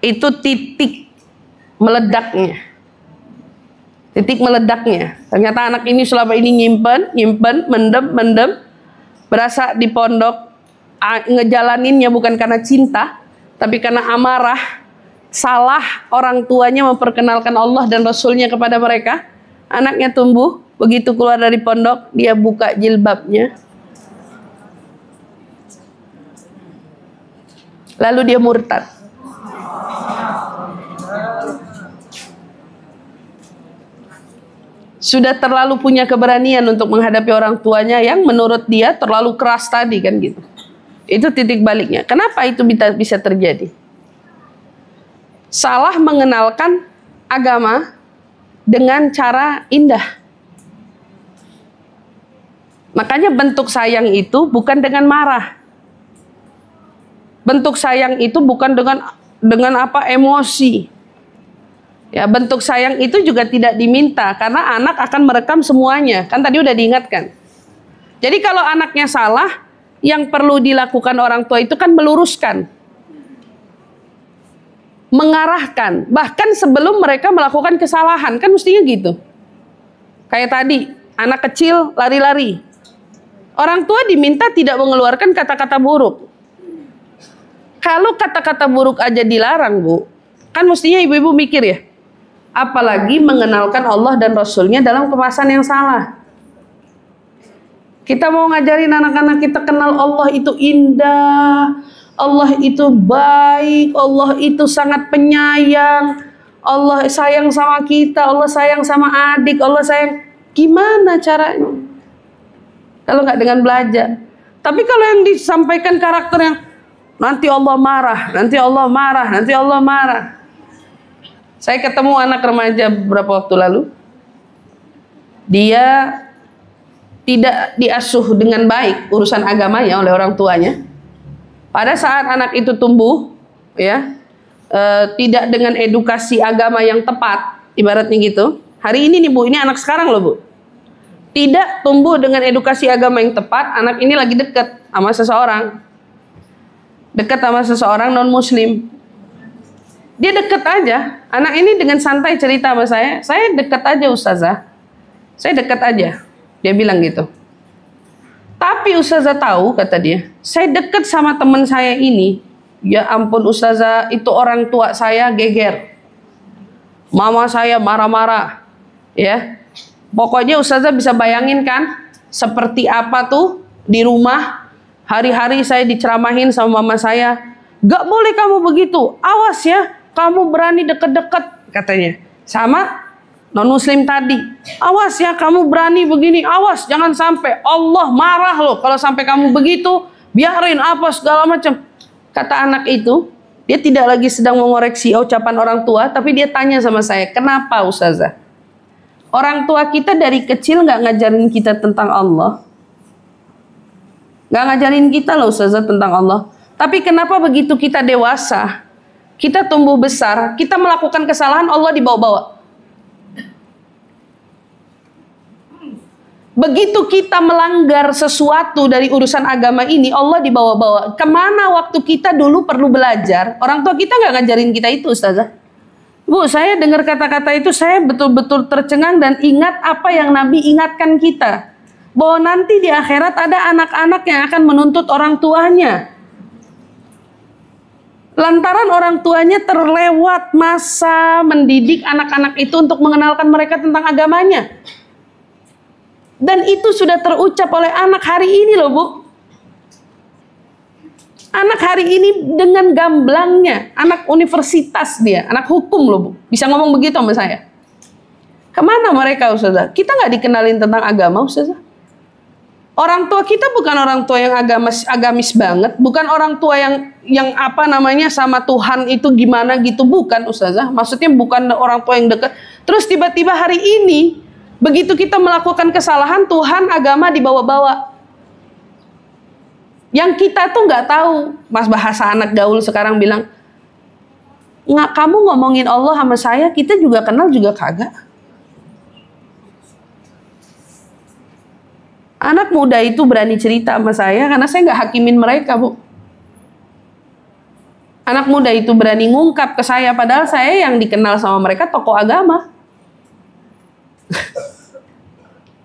itu titik meledaknya. Ternyata anak ini selama ini nyimpen, mendem, berasa di pondok ngejalaninnya bukan karena cinta, tapi karena amarah. Salah orang tuanya memperkenalkan Allah dan Rasulnya kepada mereka. Anaknya tumbuh, begitu keluar dari pondok, dia buka jilbabnya. Lalu dia murtad. Sudah terlalu punya keberanian untuk menghadapi orang tuanya yang menurut dia terlalu keras tadi, kan gitu. Itu titik baliknya. Kenapa itu bisa terjadi? Salah mengenalkan agama dengan cara indah. Makanya bentuk sayang itu bukan dengan marah. Bentuk sayang itu bukan dengan emosi. Ya, bentuk sayang itu juga tidak diminta karena anak akan merekam semuanya. Kan tadi udah diingatkan. Jadi kalau anaknya salah, yang perlu dilakukan orang tua itu kan meluruskan, mengarahkan, bahkan sebelum mereka melakukan kesalahan, kan mestinya gitu. Kayak tadi, anak kecil lari-lari. Orang tua diminta tidak mengeluarkan kata-kata buruk. Kalau kata-kata buruk aja dilarang, Bu, kan mestinya ibu-ibu mikir ya. Apalagi mengenalkan Allah dan Rasulnya dalam kemasan yang salah. Kita mau ngajarin anak-anak kita kenal Allah itu indah, Allah itu baik, Allah itu sangat penyayang, Allah sayang sama kita, Allah sayang sama adik, Allah sayang. Gimana caranya? Kalau nggak dengan belajar. Tapi kalau yang disampaikan karakter yang nanti Allah marah, nanti Allah marah, nanti Allah marah. Saya ketemu anak remaja beberapa waktu lalu. Dia tidak diasuh dengan baik urusan agamanya oleh orang tuanya. Pada saat anak itu tumbuh, ya, tidak dengan edukasi agama yang tepat, ibaratnya gitu. Hari ini nih, Bu, ini anak sekarang loh, Bu. Tidak tumbuh dengan edukasi agama yang tepat, anak ini lagi dekat sama seseorang. Dekat sama seseorang non-muslim. Dia deket aja. Anak ini dengan santai cerita sama saya deket aja Ustazah. Saya deket aja. Dia bilang gitu. Tapi Ustazah tahu, kata dia, saya deket sama teman saya ini. Ya ampun Ustazah, itu orang tua saya geger. Mama saya marah-marah. Ya. Pokoknya Ustazah bisa bayangin kan, seperti apa tuh di rumah. Hari-hari saya diceramahin sama mama saya. Gak boleh kamu begitu. Awas ya. Kamu berani deket-deket, katanya. Sama non-muslim tadi. Awas ya, kamu berani begini. Awas, jangan sampai. Allah marah loh kalau sampai kamu begitu. Biarin apa segala macam. Kata anak itu, Dia tidak lagi sedang mengoreksi ucapan orang tua, tapi dia tanya sama saya, kenapa Ustazah? Orang tua kita dari kecil nggak ngajarin kita tentang Allah. Nggak ngajarin kita loh Ustazah tentang Allah. Tapi kenapa begitu kita dewasa, kita tumbuh besar, kita melakukan kesalahan, Allah dibawa-bawa. Begitu kita melanggar sesuatu dari urusan agama ini, Allah dibawa-bawa. Kemana waktu kita dulu perlu belajar? Orang tua kita nggak ngajarin kita itu, Ustazah. Bu, saya dengar kata-kata itu, saya betul-betul tercengang dan ingat apa yang Nabi ingatkan kita. Bahwa nanti di akhirat ada anak-anak yang akan menuntut orang tuanya. Lantaran orang tuanya terlewat masa mendidik anak-anak itu untuk mengenalkan mereka tentang agamanya. Dan itu sudah terucap oleh anak hari ini loh Bu. Anak hari ini dengan gamblangnya, anak universitas dia, anak hukum loh Bu. Bisa ngomong begitu sama saya. Kemana mereka Ustazah? Kita nggak dikenalin tentang agama Ustazah. Orang tua kita bukan orang tua yang agamis banget, bukan orang tua yang apa namanya sama Tuhan itu gimana gitu, bukan Ustazah. Maksudnya bukan orang tua yang dekat. Terus tiba-tiba hari ini begitu kita melakukan kesalahan, Tuhan agama dibawa-bawa. Yang kita tuh nggak tahu, Mas, bahasa anak gaul sekarang bilang, nggak, kamu ngomongin Allah sama saya, kita juga kenal juga kagak. Anak muda itu berani cerita sama saya karena saya nggak hakimin mereka, Bu. Anak muda itu berani ngungkap ke saya, padahal saya yang dikenal sama mereka tokoh agama.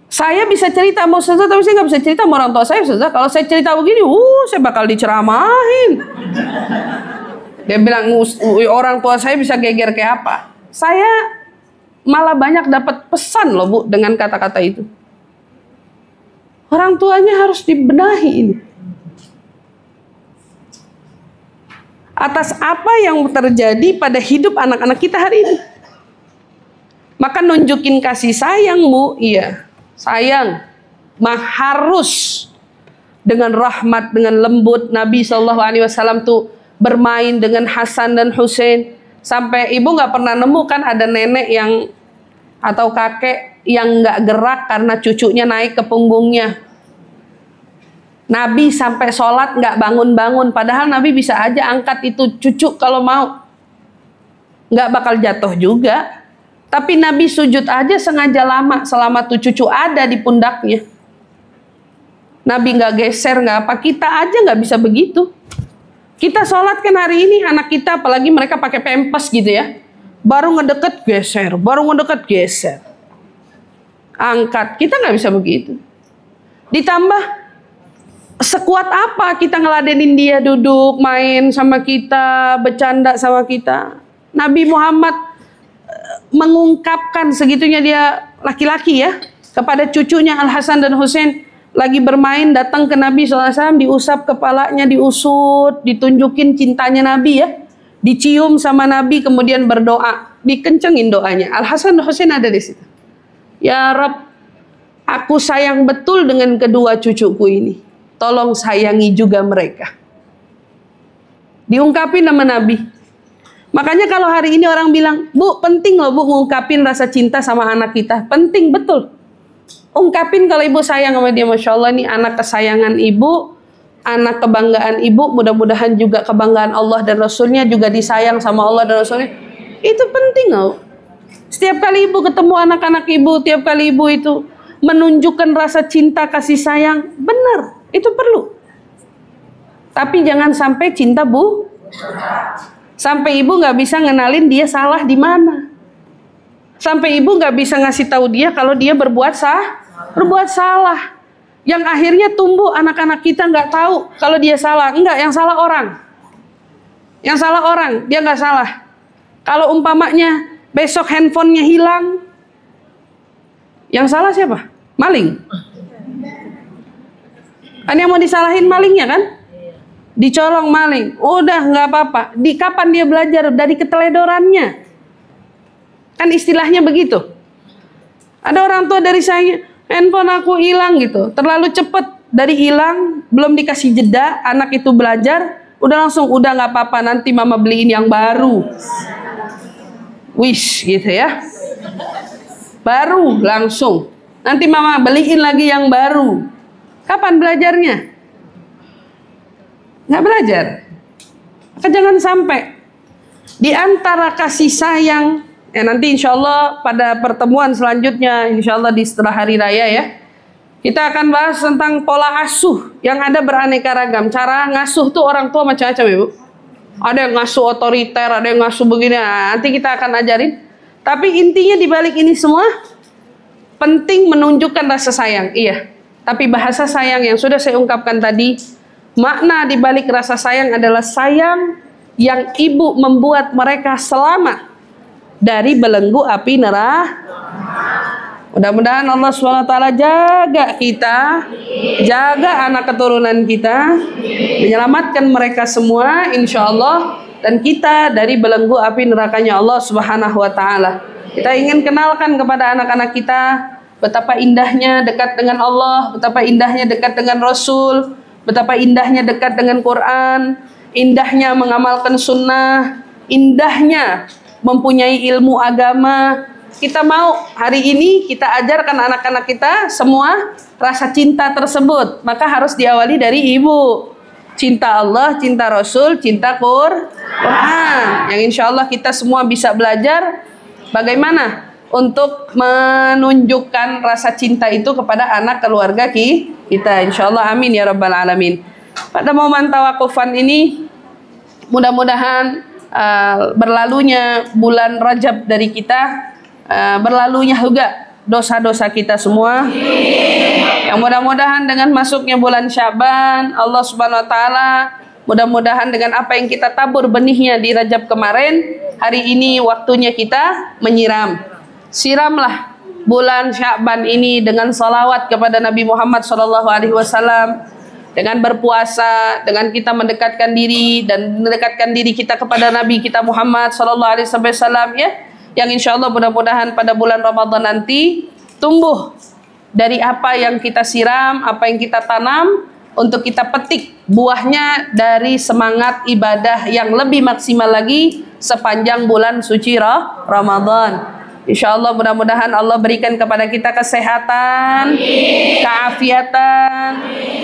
Saya bisa cerita sama Ustazah, tapi saya nggak bisa cerita sama orang tua saya, Ustazah. Kalau saya cerita begini, saya bakal diceramahin. Dia bilang, orang tua saya bisa geger kayak apa? Saya malah banyak dapat pesan loh Bu dengan kata-kata itu. Orang tuanya harus dibenahi ini. Atas apa yang terjadi pada hidup anak-anak kita hari ini. Maka nunjukin kasih sayang Bu, iya. Sayang, harus dengan rahmat, dengan lembut. Nabi SAW tuh bermain dengan Hasan dan Husain. Sampai ibu nggak pernah nemu kan ada nenek yang atau kakek yang nggak gerak karena cucunya naik ke punggungnya. Nabi sampai sholat nggak bangun-bangun. Padahal Nabi bisa aja angkat itu cucu kalau mau. Nggak bakal jatuh juga. Tapi Nabi sujud aja sengaja lama selama tuh cucu ada di pundaknya. Nabi nggak geser, nggak apa. Kita aja nggak bisa begitu. Kita sholat kan hari ini anak kita, apalagi mereka pakai pempes gitu ya. Baru ngedeket geser, baru ngedeket geser. Angkat, kita nggak bisa begitu. Ditambah sekuat apa kita ngeladenin dia duduk, main sama kita, bercanda sama kita. Nabi Muhammad mengungkapkan segitunya dia laki-laki ya kepada cucunya Al-Hasan dan Husain lagi bermain datang ke Nabi SAW, diusap kepalanya, diusut, ditunjukin cintanya Nabi ya, dicium sama Nabi, kemudian berdoa, dikencengin doanya. Al-Hasan dan Husain ada di situ. Ya Rabb, aku sayang betul dengan kedua cucuku ini, tolong sayangi juga mereka. Diungkapin nama Nabi. Makanya kalau hari ini orang bilang, Bu, penting loh Bu ngungkapin rasa cinta sama anak kita. Penting, betul. Ungkapin kalau ibu sayang sama dia. Masya Allah, ini anak kesayangan ibu, anak kebanggaan ibu. Mudah-mudahan juga kebanggaan Allah dan Rasulnya juga disayang sama Allah dan Rasulnya. Itu penting loh. Setiap kali ibu ketemu anak-anak ibu, tiap kali ibu itu menunjukkan rasa cinta, kasih sayang. Benar, itu perlu. Tapi jangan sampai cinta Bu. Sampai ibu nggak bisa ngenalin dia salah di mana. Sampai ibu nggak bisa ngasih tahu dia kalau dia berbuat salah. Yang akhirnya tumbuh anak-anak kita nggak tahu kalau dia salah. Enggak, yang salah orang. Yang salah orang, dia nggak salah. Kalau umpamanya besok handphonenya hilang, yang salah siapa? Maling. Kan yang mau disalahin malingnya kan? Dicolong maling, udah nggak apa-apa. Di kapan dia belajar? Dari keteledorannya. Kan istilahnya begitu. Ada orang tua dari saya, handphone aku hilang gitu. Terlalu cepet dari hilang, belum dikasih jeda, anak itu belajar, Udah langsung, udah nggak apa-apa, nanti mama beliin yang baru. Wish gitu ya. Baru langsung. Nanti mama beliin lagi yang baru. Kapan belajarnya? Nggak belajar. Maka jangan sampai di antara kasih sayang, nanti insya Allah pada pertemuan selanjutnya, insya Allah di setelah hari raya ya, kita akan bahas tentang pola asuh yang ada beraneka ragam. Cara ngasuh tuh orang tua macam-macam ya Bu. Ada yang ngasuh otoriter, ada yang ngasuh begini. Nah, nanti kita akan ajarin. Tapi intinya di balik ini semua penting menunjukkan rasa sayang. Iya. Tapi bahasa sayang yang sudah saya ungkapkan tadi, makna di balik rasa sayang adalah sayang yang ibu membuat mereka selamat dari belenggu api neraka. Mudah-mudahan Allah SWT jaga kita, jaga anak keturunan kita, menyelamatkan mereka semua insya Allah, dan kita dari belenggu api nerakanya Allah Subhanahu wa Ta'ala. Kita ingin kenalkan kepada anak-anak kita betapa indahnya dekat dengan Allah, betapa indahnya dekat dengan Rasul, betapa indahnya dekat dengan Quran, indahnya mengamalkan sunnah, indahnya mempunyai ilmu agama. Kita mau hari ini kita ajarkan anak-anak kita semua rasa cinta tersebut. Maka harus diawali dari ibu. Cinta Allah, cinta Rasul, cinta Quran. Yang insya Allah kita semua bisa belajar bagaimana untuk menunjukkan rasa cinta itu kepada anak keluarga kita. Insya Allah amin ya rabbal alamin. Pada momen tawakufan ini mudah-mudahan berlalunya bulan Rajab dari kita, berlalunya juga dosa-dosa kita semua. Yang mudah-mudahan dengan masuknya bulan Syaban, Allah Subhanahu wa Ta'ala mudah-mudahan dengan apa yang kita tabur benihnya di Rajab kemarin, hari ini waktunya kita menyiram. Siramlah bulan Syaban ini dengan salawat kepada Nabi Muhammad SAW, dengan berpuasa, dengan kita mendekatkan diri dan mendekatkan diri kita kepada Nabi kita Muhammad SAW ya. Yang insya Allah mudah-mudahan pada bulan Ramadan nanti tumbuh dari apa yang kita siram, apa yang kita tanam, untuk kita petik buahnya dari semangat ibadah yang lebih maksimal lagi sepanjang bulan suci Ramadan. Insya Allah mudah-mudahan Allah berikan kepada kita kesehatan, keafiatan,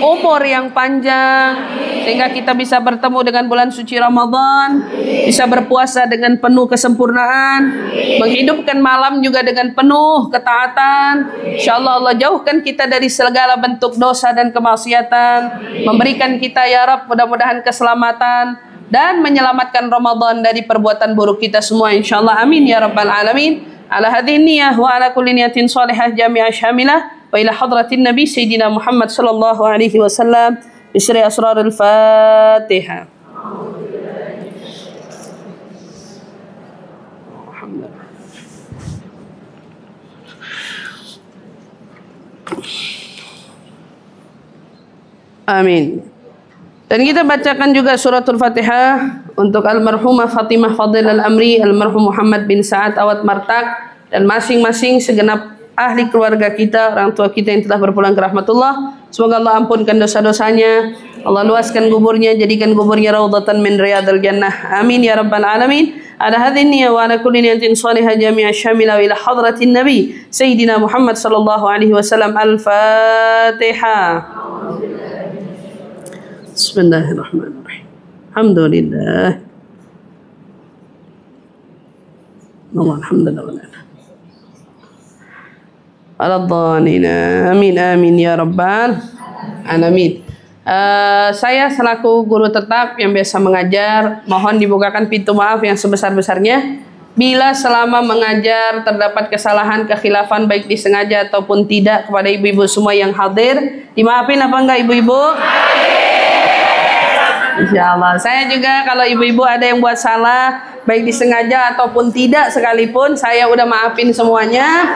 umur yang panjang, sehingga kita bisa bertemu dengan bulan suci Ramadan, bisa berpuasa dengan penuh kesempurnaan, menghidupkan malam juga dengan penuh ketaatan. Insya Allah Allah jauhkan kita dari segala bentuk dosa dan kemaksiatan, memberikan kita ya Rabb mudah-mudahan keselamatan dan menyelamatkan Ramadan dari perbuatan buruk kita semua. Insya Allah amin ya rabbal alamin. Ala hadhihi niyyah wa ala kulli niyatin salihah jami'ah syamilah wa ila hadratin nabi sayyidina Muhammad sallallahu alaihi wasallam bisri asrarul Fatihah. Amin. Dan kita bacakan juga suratul Fatihah untuk almarhumah Fatimah Fadil Al-Amri, almarhum Muhammad bin Sa'ad Awad Martak, dan masing-masing segenap ahli keluarga kita, orang tua kita yang telah berpulang ke rahmatullah. Semoga Allah ampunkan dosa-dosanya, Allah luaskan kuburnya, jadikan kuburnya raudhatan min riyadil jannah. Amin ya rabbal alamin. Ala hadhihi wa ala kulli niyatin salihah jami'a syamila ila hadratin nabi sayyidina Muhammad sallallahu alaihi wasallam. Al-Fatihah. Bismillahirrahmanirrahim. Alhamdulillah. Alhamdulillah. Al-Dhanina. Amin amin ya rabbal alamin. Saya selaku guru tetap yang biasa mengajar, mohon dibukakan pintu maaf yang sebesar-besarnya. Bila selama mengajar terdapat kesalahan, kekhilafan baik disengaja ataupun tidak kepada ibu-ibu semua yang hadir, dimaafin apa enggak ibu-ibu? Insyaallah. Saya juga kalau ibu-ibu ada yang buat salah, baik disengaja ataupun tidak sekalipun, saya udah maafin semuanya.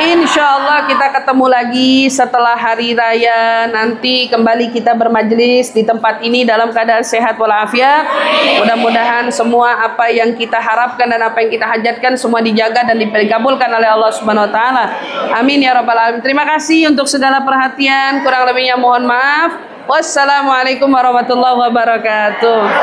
Insyaallah kita ketemu lagi setelah hari raya nanti, kembali kita bermajelis di tempat ini dalam keadaan sehat walafiat. Mudah-mudahan semua apa yang kita harapkan dan apa yang kita hajatkan semua dijaga dan dikabulkan oleh Allah Subhanahu wa taala. Amin ya rabbal alamin. Terima kasih untuk segala perhatian, kurang lebihnya mohon maaf. Wassalamualaikum warahmatullahi wabarakatuh.